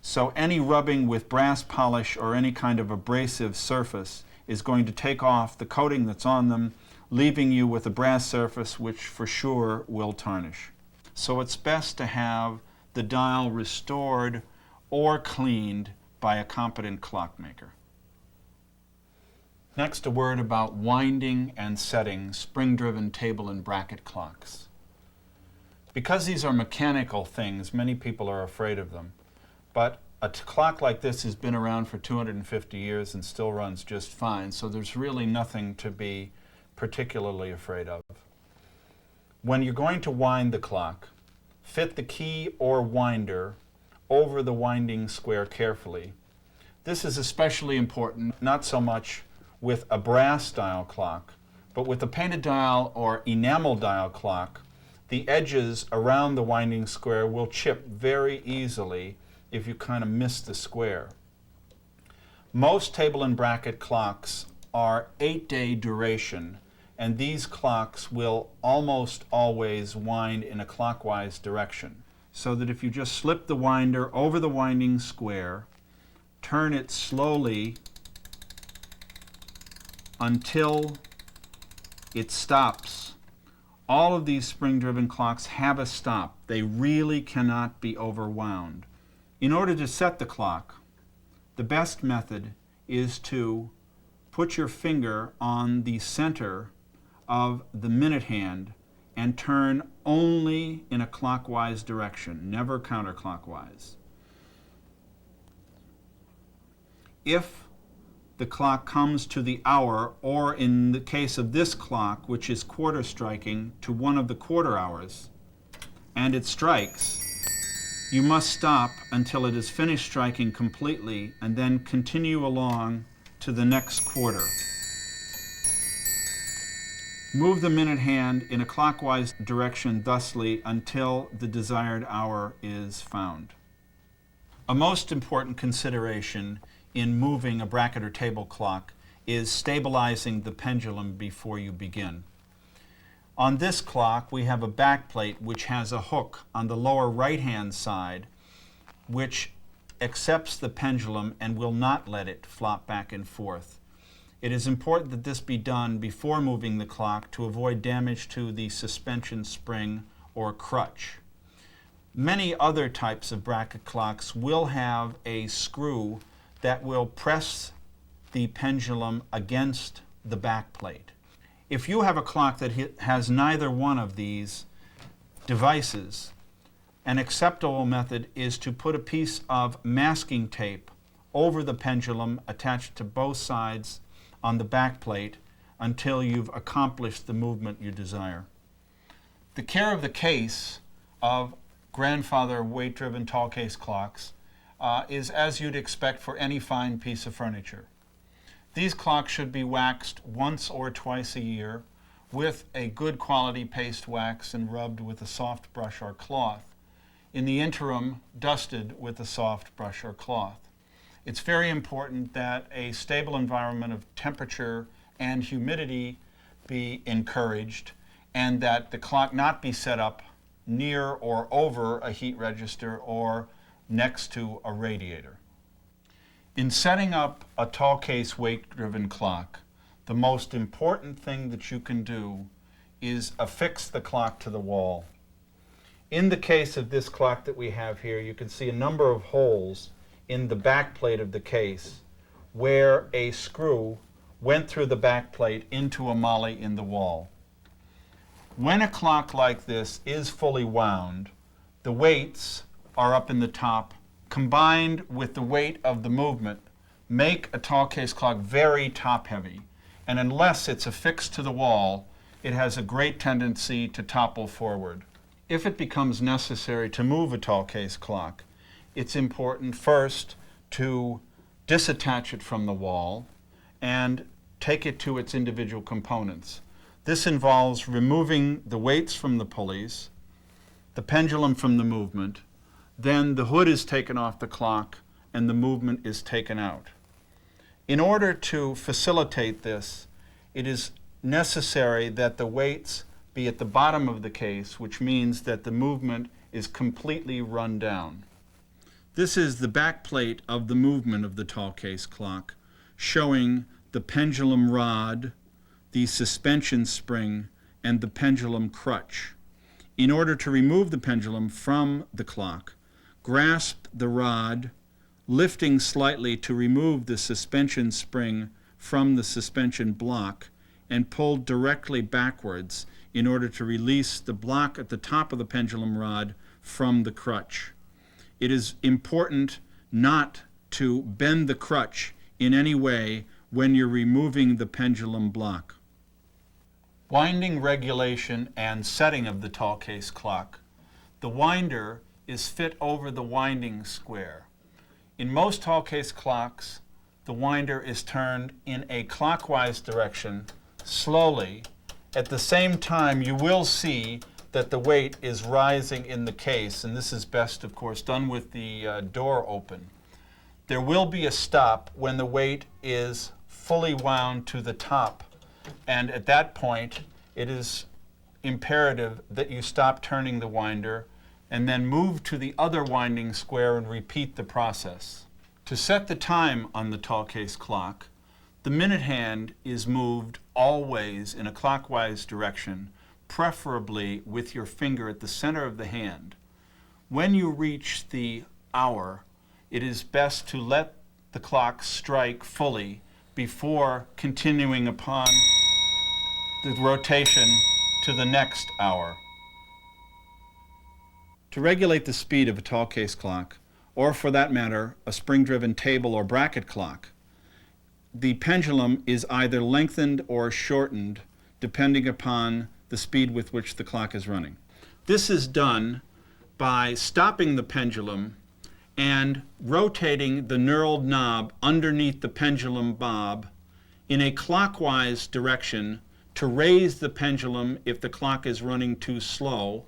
So any rubbing with brass polish or any kind of abrasive surface is going to take off the coating that's on them, leaving you with a brass surface which for sure will tarnish. So it's best to have the dial restored or cleaned by a competent clockmaker. Next, a word about winding and setting spring-driven table and bracket clocks. Because these are mechanical things, many people are afraid of them. But a clock like this has been around for 250 years and still runs just fine, so there's really nothing to be particularly afraid of. When you're going to wind the clock, fit the key or winder over the winding square carefully. This is especially important, not so much with a brass dial clock, but with a painted dial or enamel dial clock, the edges around the winding square will chip very easily if you kind of miss the square. Most table and bracket clocks are 8-day duration, and these clocks will almost always wind in a clockwise direction. So that if you just slip the winder over the winding square, turn it slowly until it stops. All of these spring-driven clocks have a stop. They really cannot be overwound. In order to set the clock, the best method is to put your finger on the center of the minute hand and turn only in a clockwise direction, never counterclockwise. If the clock comes to the hour, or in the case of this clock, which is quarter striking, to one of the quarter hours, and it strikes, you must stop until it is finished striking completely and then continue along to the next quarter. Move the minute hand in a clockwise direction thusly until the desired hour is found. A most important consideration in moving a bracket or table clock is stabilizing the pendulum before you begin. On this clock, we have a back plate which has a hook on the lower right-hand side which accepts the pendulum and will not let it flop back and forth. It is important that this be done before moving the clock to avoid damage to the suspension spring or crutch. Many other types of bracket clocks will have a screw that will press the pendulum against the back plate. If you have a clock that has neither one of these devices, an acceptable method is to put a piece of masking tape over the pendulum attached to both sides on the back plate until you've accomplished the movement you desire. The care of the case of grandfather weight-driven tall case clocks is as you'd expect for any fine piece of furniture. These clocks should be waxed once or twice a year with a good quality paste wax and rubbed with a soft brush or cloth. in the interim dusted with a soft brush or cloth. It's very important that a stable environment of temperature and humidity be encouraged, and that the clock not be set up near or over a heat register or next to a radiator. In setting up a tall case weight-driven clock, the most important thing that you can do is affix the clock to the wall. In the case of this clock that we have here, you can see a number of holes in the back plate of the case where a screw went through the back plate into a molly in the wall. When a clock like this is fully wound, the weights are up in the top, combined with the weight of the movement, make a tall case clock very top-heavy. And unless it's affixed to the wall, it has a great tendency to topple forward. If it becomes necessary to move a tall case clock, it's important first to disattach it from the wall and take it to its individual components. This involves removing the weights from the pulleys, the pendulum from the movement, then the hood is taken off the clock and the movement is taken out. In order to facilitate this, it is necessary that the weights be at the bottom of the case, which means that the movement is completely run down. This is the back plate of the movement of the tall case clock, showing the pendulum rod, the suspension spring, and the pendulum crutch. In order to remove the pendulum from the clock, grasp the rod, lifting slightly to remove the suspension spring from the suspension block, and pull directly backwards in order to release the block at the top of the pendulum rod from the crutch. It is important not to bend the crutch in any way when you're removing the pendulum block. Winding regulation and setting of the tall case clock. The winder is fit over the winding square. In most tall case clocks, the winder is turned in a clockwise direction slowly. At the same time, you will see that the weight is rising in the case, and this is best, of course, done with the door open. There will be a stop when the weight is fully wound to the top, and at that point, it is imperative that you stop turning the winder and then move to the other winding square and repeat the process. To set the time on the tall case clock, the minute hand is moved always in a clockwise direction, preferably with your finger at the center of the hand. When you reach the hour, it is best to let the clock strike fully before continuing upon the rotation to the next hour. To regulate the speed of a tall case clock, or for that matter, a spring-driven table or bracket clock, the pendulum is either lengthened or shortened depending upon the speed with which the clock is running. This is done by stopping the pendulum and rotating the knurled knob underneath the pendulum bob in a clockwise direction to raise the pendulum if the clock is running too slow,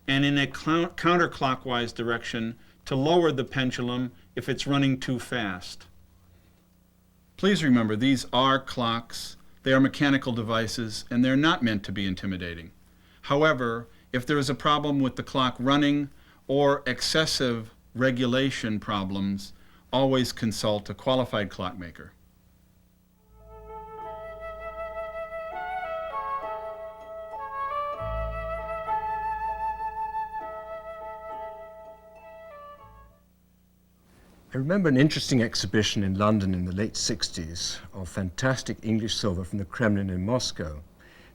and in a counterclockwise direction to lower the pendulum if it's running too fast. Please remember, these are clocks, they are mechanical devices, and they're not meant to be intimidating. However, if there is a problem with the clock running or excessive regulation problems, always consult a qualified clockmaker. I remember an interesting exhibition in London in the late 60s of fantastic English silver from the Kremlin in Moscow.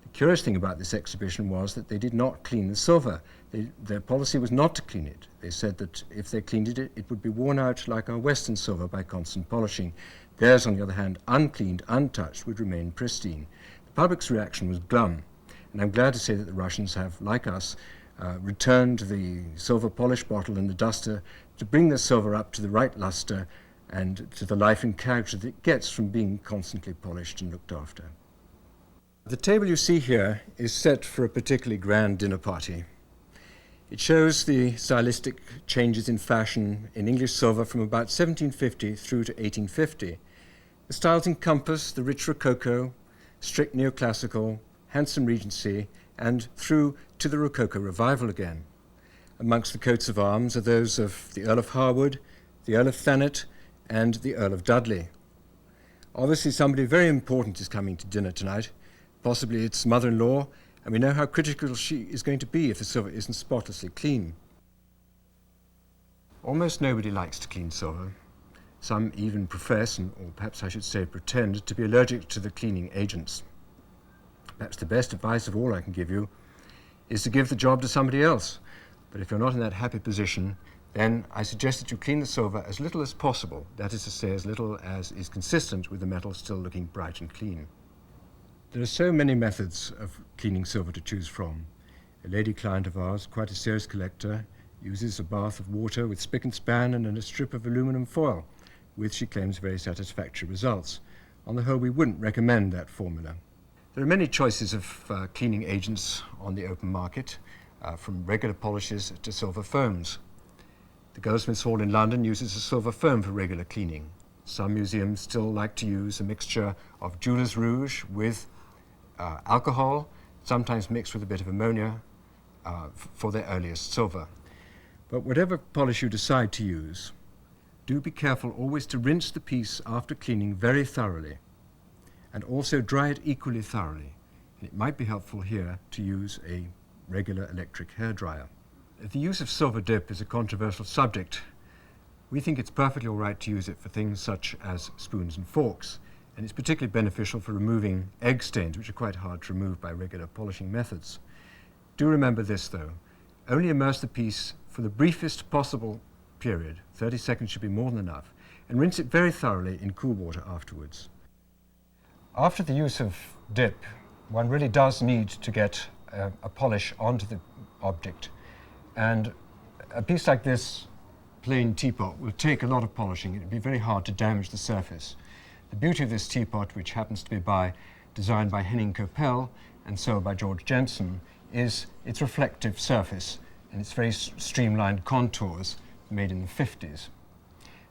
The curious thing about this exhibition was that they did not clean the silver. Their policy was not to clean it. They said that if they cleaned it, it would be worn out like our Western silver by constant polishing. Theirs, on the other hand, uncleaned, untouched, would remain pristine. The public's reaction was glum, and I'm glad to say that the Russians have, like us, returned the silver polish bottle and the duster to bring the silver up to the right luster and to the life and character that it gets from being constantly polished and looked after. The table you see here is set for a particularly grand dinner party. It shows the stylistic changes in fashion in English silver from about 1750 through to 1850. The styles encompass the rich Rococo, strict neoclassical, handsome Regency, and through to the Rococo revival again. Amongst the coats of arms are those of the Earl of Harwood, the Earl of Thanet, and the Earl of Dudley. Obviously somebody very important is coming to dinner tonight, possibly its mother-in-law, and we know how critical she is going to be if the silver isn't spotlessly clean. Almost nobody likes to clean silver. Some even profess, or perhaps I should say pretend, to be allergic to the cleaning agents. Perhaps the best advice of all I can give you is to give the job to somebody else. But if you're not in that happy position, then I suggest that you clean the silver as little as possible, that is to say, as little as is consistent with the metal still looking bright and clean. There are so many methods of cleaning silver to choose from. A lady client of ours, quite a serious collector, uses a bath of water with spick and span and a strip of aluminum foil, with, she claims, very satisfactory results. On the whole, we wouldn't recommend that formula. There are many choices of cleaning agents on the open market, from regular polishes to silver foams. The Goldsmiths Hall in London uses a silver foam for regular cleaning. Some museums still like to use a mixture of jeweler's rouge with alcohol, sometimes mixed with a bit of ammonia, for their earliest silver. But whatever polish you decide to use, do be careful always to rinse the piece after cleaning very thoroughly, and also dry it equally thoroughly. And it might be helpful here to use a regular electric hairdryer. The use of silver dip is a controversial subject. We think it's perfectly all right to use it for things such as spoons and forks, and it's particularly beneficial for removing egg stains, which are quite hard to remove by regular polishing methods. Do remember this, though. Only immerse the piece for the briefest possible period. 30 seconds should be more than enough, and rinse it very thoroughly in cool water afterwards. After the use of dip, one really does need to get a polish onto the object, and a piece like this plain teapot will take a lot of polishing. It would be very hard to damage the surface. The beauty of this teapot, which happens to be designed by Henning Koppel and sold by George Jensen, is its reflective surface and its very streamlined contours made in the 50s.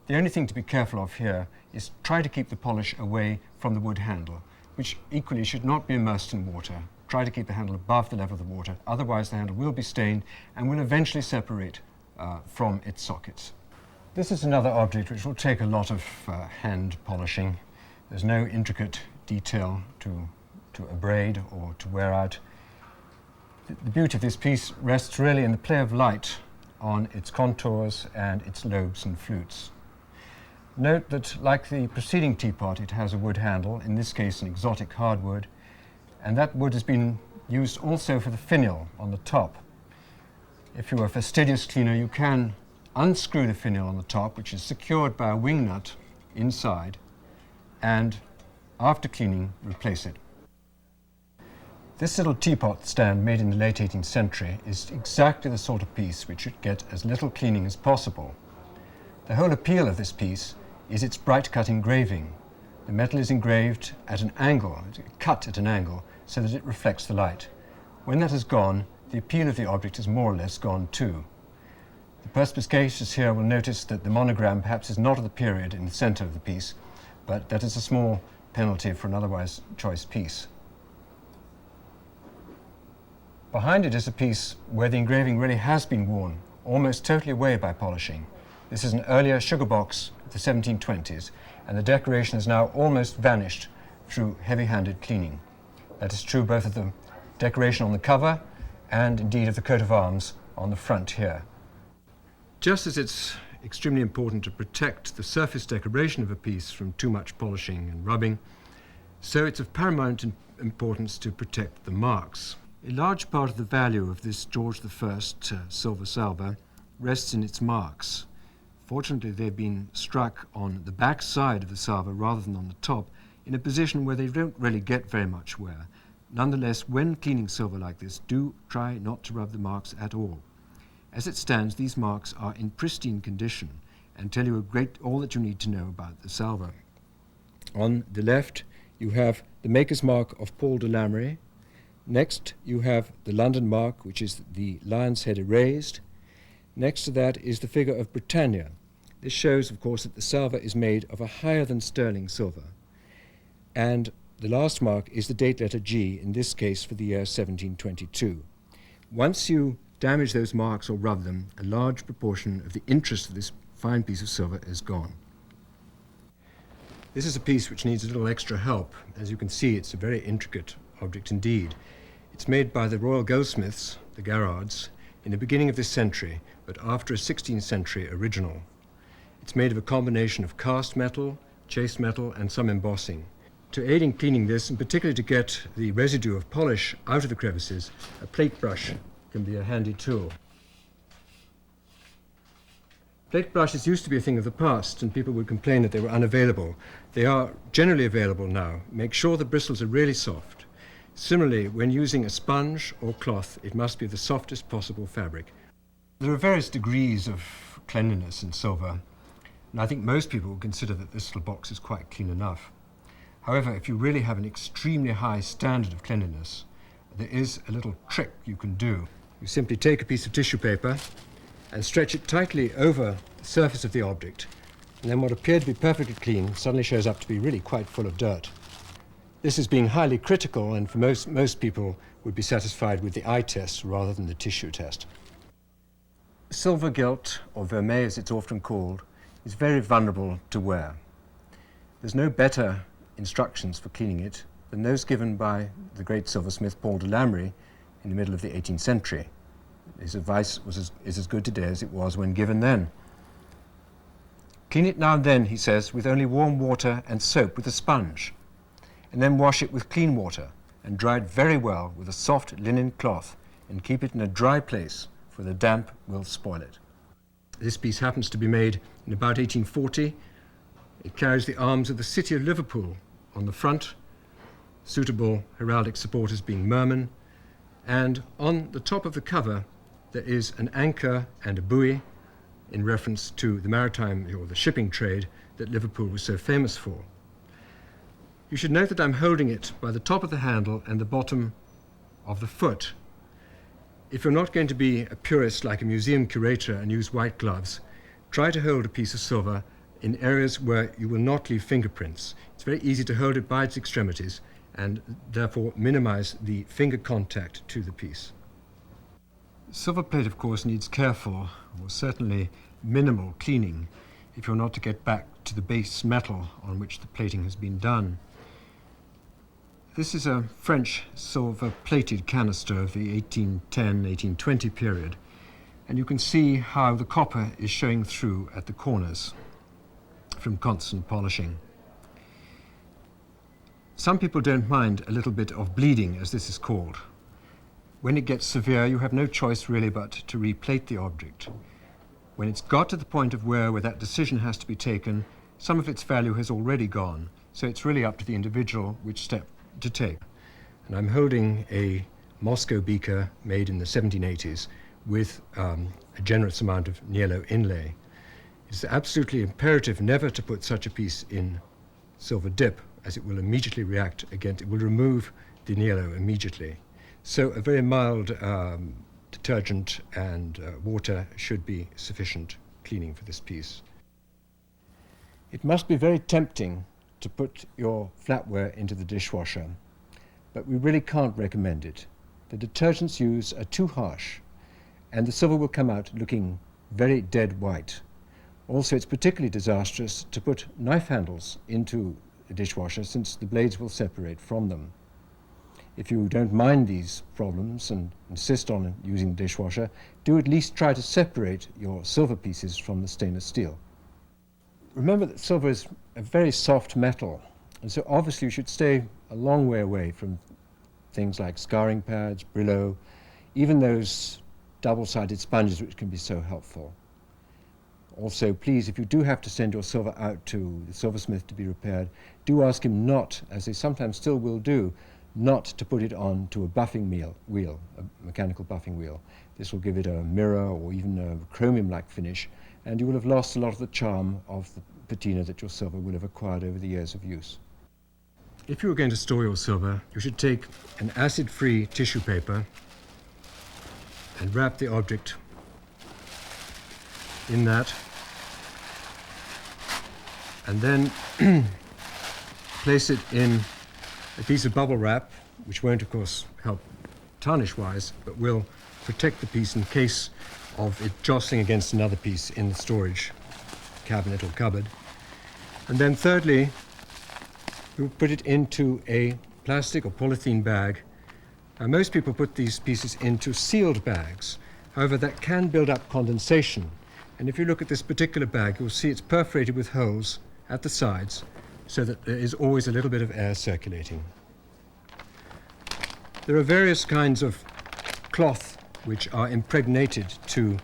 The only thing to be careful of here is try to keep the polish away from the wood handle, which equally should not be immersed in water. Try to keep the handle above the level of the water, otherwise the handle will be stained and will eventually separate from its sockets. This is another object which will take a lot of hand polishing. There's no intricate detail to abrade or to wear out. The beauty of this piece rests really in the play of light on its contours and its lobes and flutes. Note that, like the preceding teapot, it has a wood handle, in this case an exotic hardwood, and that wood has been used also for the finial on the top. If you're a fastidious cleaner, you can unscrew the finial on the top, which is secured by a wing nut inside, and after cleaning, replace it. This little teapot stand made in the late 18th century is exactly the sort of piece which should get as little cleaning as possible. The whole appeal of this piece is its bright cut engraving. The metal is engraved at an angle, cut at an angle, so that it reflects the light. When that has gone, the appeal of the object is more or less gone too. The perspicacious here will notice that the monogram perhaps is not of the period in the center of the piece, but that is a small penalty for an otherwise choice piece. Behind it is a piece where the engraving really has been worn almost totally away by polishing. This is an earlier sugar box of the 1720s, and the decoration has now almost vanished through heavy-handed cleaning. That is true both of the decoration on the cover and indeed of the coat of arms on the front here. Just as it's extremely important to protect the surface decoration of a piece from too much polishing and rubbing, so it's of paramount importance to protect the marks. A large part of the value of this George I silver salver rests in its marks. Fortunately, they've been struck on the back side of the salver rather than on the top, in a position where they don't really get very much wear. Nonetheless, when cleaning silver like this, do try not to rub the marks at all. As it stands, these marks are in pristine condition and tell you all that you need to know about the salver. On the left, you have the maker's mark of Paul de Lamery, Next, you have the London mark, which is the lion's head erased. Next to that is the figure of Britannia. This shows, of course, that the salver is made of a higher than sterling silver. And the last mark is the date letter G, in this case for the year 1722. Once you damage those marks or rub them, a large proportion of the interest of this fine piece of silver is gone. This is a piece which needs a little extra help. As you can see, it's a very intricate object indeed. It's made by the Royal Goldsmiths, the Garrards, in the beginning of this century, but after a 16th century original. It's made of a combination of cast metal, chased metal, and some embossing. To aid in cleaning this, and particularly to get the residue of polish out of the crevices, a plate brush can be a handy tool. Plate brushes used to be a thing of the past, and people would complain that they were unavailable. They are generally available now. Make sure the bristles are really soft. Similarly, when using a sponge or cloth, it must be the softest possible fabric. There are various degrees of cleanliness in silver, and I think most people would consider that this little box is quite clean enough. However, if you really have an extremely high standard of cleanliness, there is a little trick you can do. You simply take a piece of tissue paper and stretch it tightly over the surface of the object, and then what appeared to be perfectly clean suddenly shows up to be really quite full of dirt. This is being highly critical, and for most people would be satisfied with the eye test rather than the tissue test. Silver gilt, or vermeil as it's often called, is very vulnerable to wear. There's no better instructions for cleaning it than those given by the great silversmith Paul de Lamry in the middle of the 18th century. His advice is as good today as it was when given then. Clean it now and then, he says, with only warm water and soap with a sponge, and then wash it with clean water and dry it very well with a soft linen cloth, and keep it in a dry place, for the damp will spoil it. This piece happens to be made in about 1840. It carries the arms of the city of Liverpool on the front, suitable heraldic supporters being mermen, and on the top of the cover there is an anchor and a buoy in reference to the maritime or the shipping trade that Liverpool was so famous for. You should note that I'm holding it by the top of the handle and the bottom of the foot. If you're not going to be a purist like a museum curator and use white gloves, try to hold a piece of silver in areas where you will not leave fingerprints. It's very easy to hold it by its extremities and therefore minimize the finger contact to the piece. Silver plate, of course, needs careful, or certainly minimal cleaning if you're not to get back to the base metal on which the plating has been done. This is a French silver-plated canister of the 1810-1820 period, and you can see how the copper is showing through at the corners from constant polishing. Some people don't mind a little bit of bleeding, as this is called. When it gets severe, you have no choice really but to replate the object. When it's got to the point of wear where that decision has to be taken, some of its value has already gone, so it's really up to the individual which step to take. And I'm holding a Moscow beaker made in the 1780s with a generous amount of niello inlay. It's absolutely imperative never to put such a piece in silver dip, as it will immediately react against, it will remove the niello immediately. So a very mild detergent and water should be sufficient cleaning for this piece. It must be very tempting to put your flatware into the dishwasher, but we really can't recommend it. The detergents used are too harsh, and the silver will come out looking very dead white. Also, it's particularly disastrous to put knife handles into the dishwasher, since the blades will separate from them. If you don't mind these problems and insist on using the dishwasher, do at least try to separate your silver pieces from the stainless steel. Remember that silver is a very soft metal, and so obviously you should stay a long way away from things like scouring pads, Brillo, even those double-sided sponges which can be so helpful. Also, please, if you do have to send your silver out to the silversmith to be repaired, do ask him not, as they sometimes still will do, not to put it on to a buffing wheel, a mechanical buffing wheel. This will give it a mirror or even a chromium-like finish, and you will have lost a lot of the charm of the patina that your silver will have acquired over the years of use. if you were going to store your silver, you should take an acid-free tissue paper and wrap the object in that, and then place it in a piece of bubble wrap, which won't, of course, help tarnish-wise, but will protect the piece in case of it jostling against another piece in the storage cabinet or cupboard. And then thirdly, you put it into a plastic or polythene bag. Most people put these pieces into sealed bags. However, that can build up condensation. And if you look at this particular bag, you'll see it's perforated with holes at the sides so that there is always a little bit of air circulating. There are various kinds of cloth which are impregnated to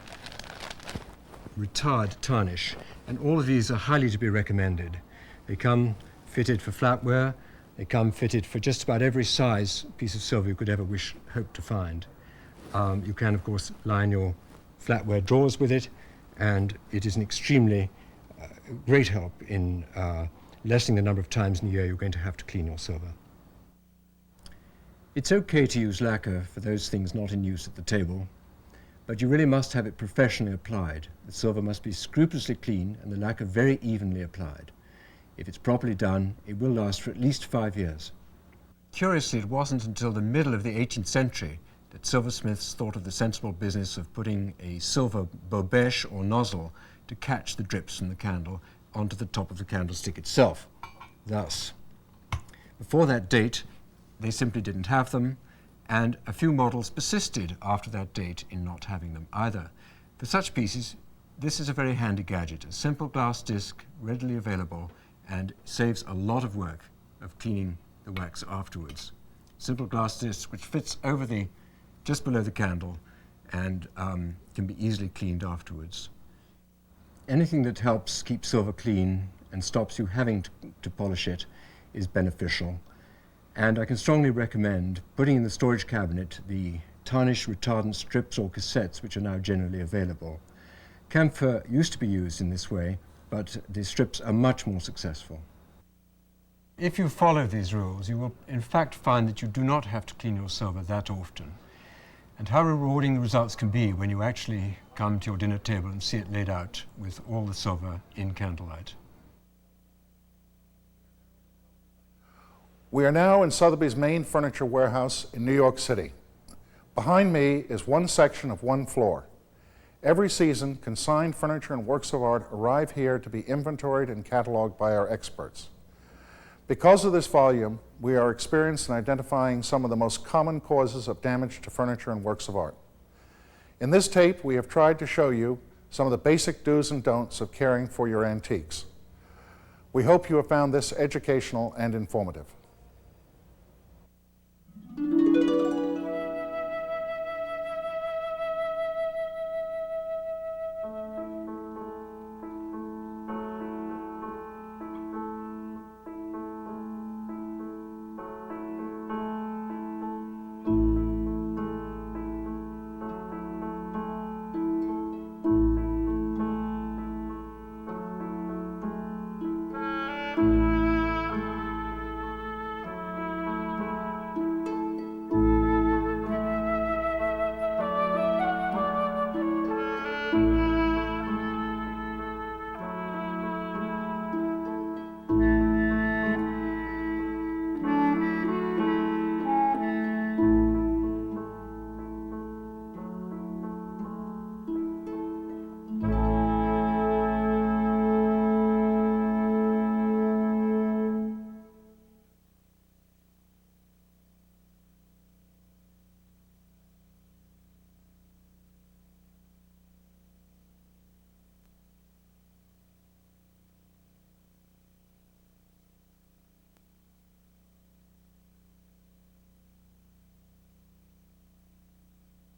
retard tarnish, and all of these are highly to be recommended. They come fitted for flatware, they come fitted for just about every size piece of silver you could ever hope to find. You can, of course, line your flatware drawers with it, and it is an extremely great help in lessening the number of times in a year you're going to have to clean your silver. It's okay to use lacquer for those things not in use at the table, but you really must have it professionally applied. The silver must be scrupulously clean and the lacquer very evenly applied. If it's properly done, it will last for at least 5 years. Curiously, it wasn't until the middle of the 18th century that silversmiths thought of the sensible business of putting a silver bobèche or nozzle to catch the drips from the candle onto the top of the candlestick itself. Thus, before that date, they simply didn't have them, and a few models persisted after that date in not having them either. For such pieces, this is a very handy gadget, a simple glass disc, readily available, and saves a lot of work of cleaning the wax afterwards. Simple glass disc which fits over just below the candle and can be easily cleaned afterwards. Anything that helps keep silver clean and stops you having to polish it is beneficial. And I can strongly recommend putting in the storage cabinet the tarnish retardant strips or cassettes which are now generally available. Camphor used to be used in this way, but the strips are much more successful. If you follow these rules, you will in fact find that you do not have to clean your silver that often. And how rewarding the results can be when you actually come to your dinner table and see it laid out with all the silver in candlelight. We are now in Sotheby's main furniture warehouse in New York City. Behind me is one section of one floor. Every season, consigned furniture and works of art arrive here to be inventoried and cataloged by our experts. Because of this volume, we are experienced in identifying some of the most common causes of damage to furniture and works of art. In this tape, we have tried to show you some of the basic do's and don'ts of caring for your antiques. We hope you have found this educational and informative.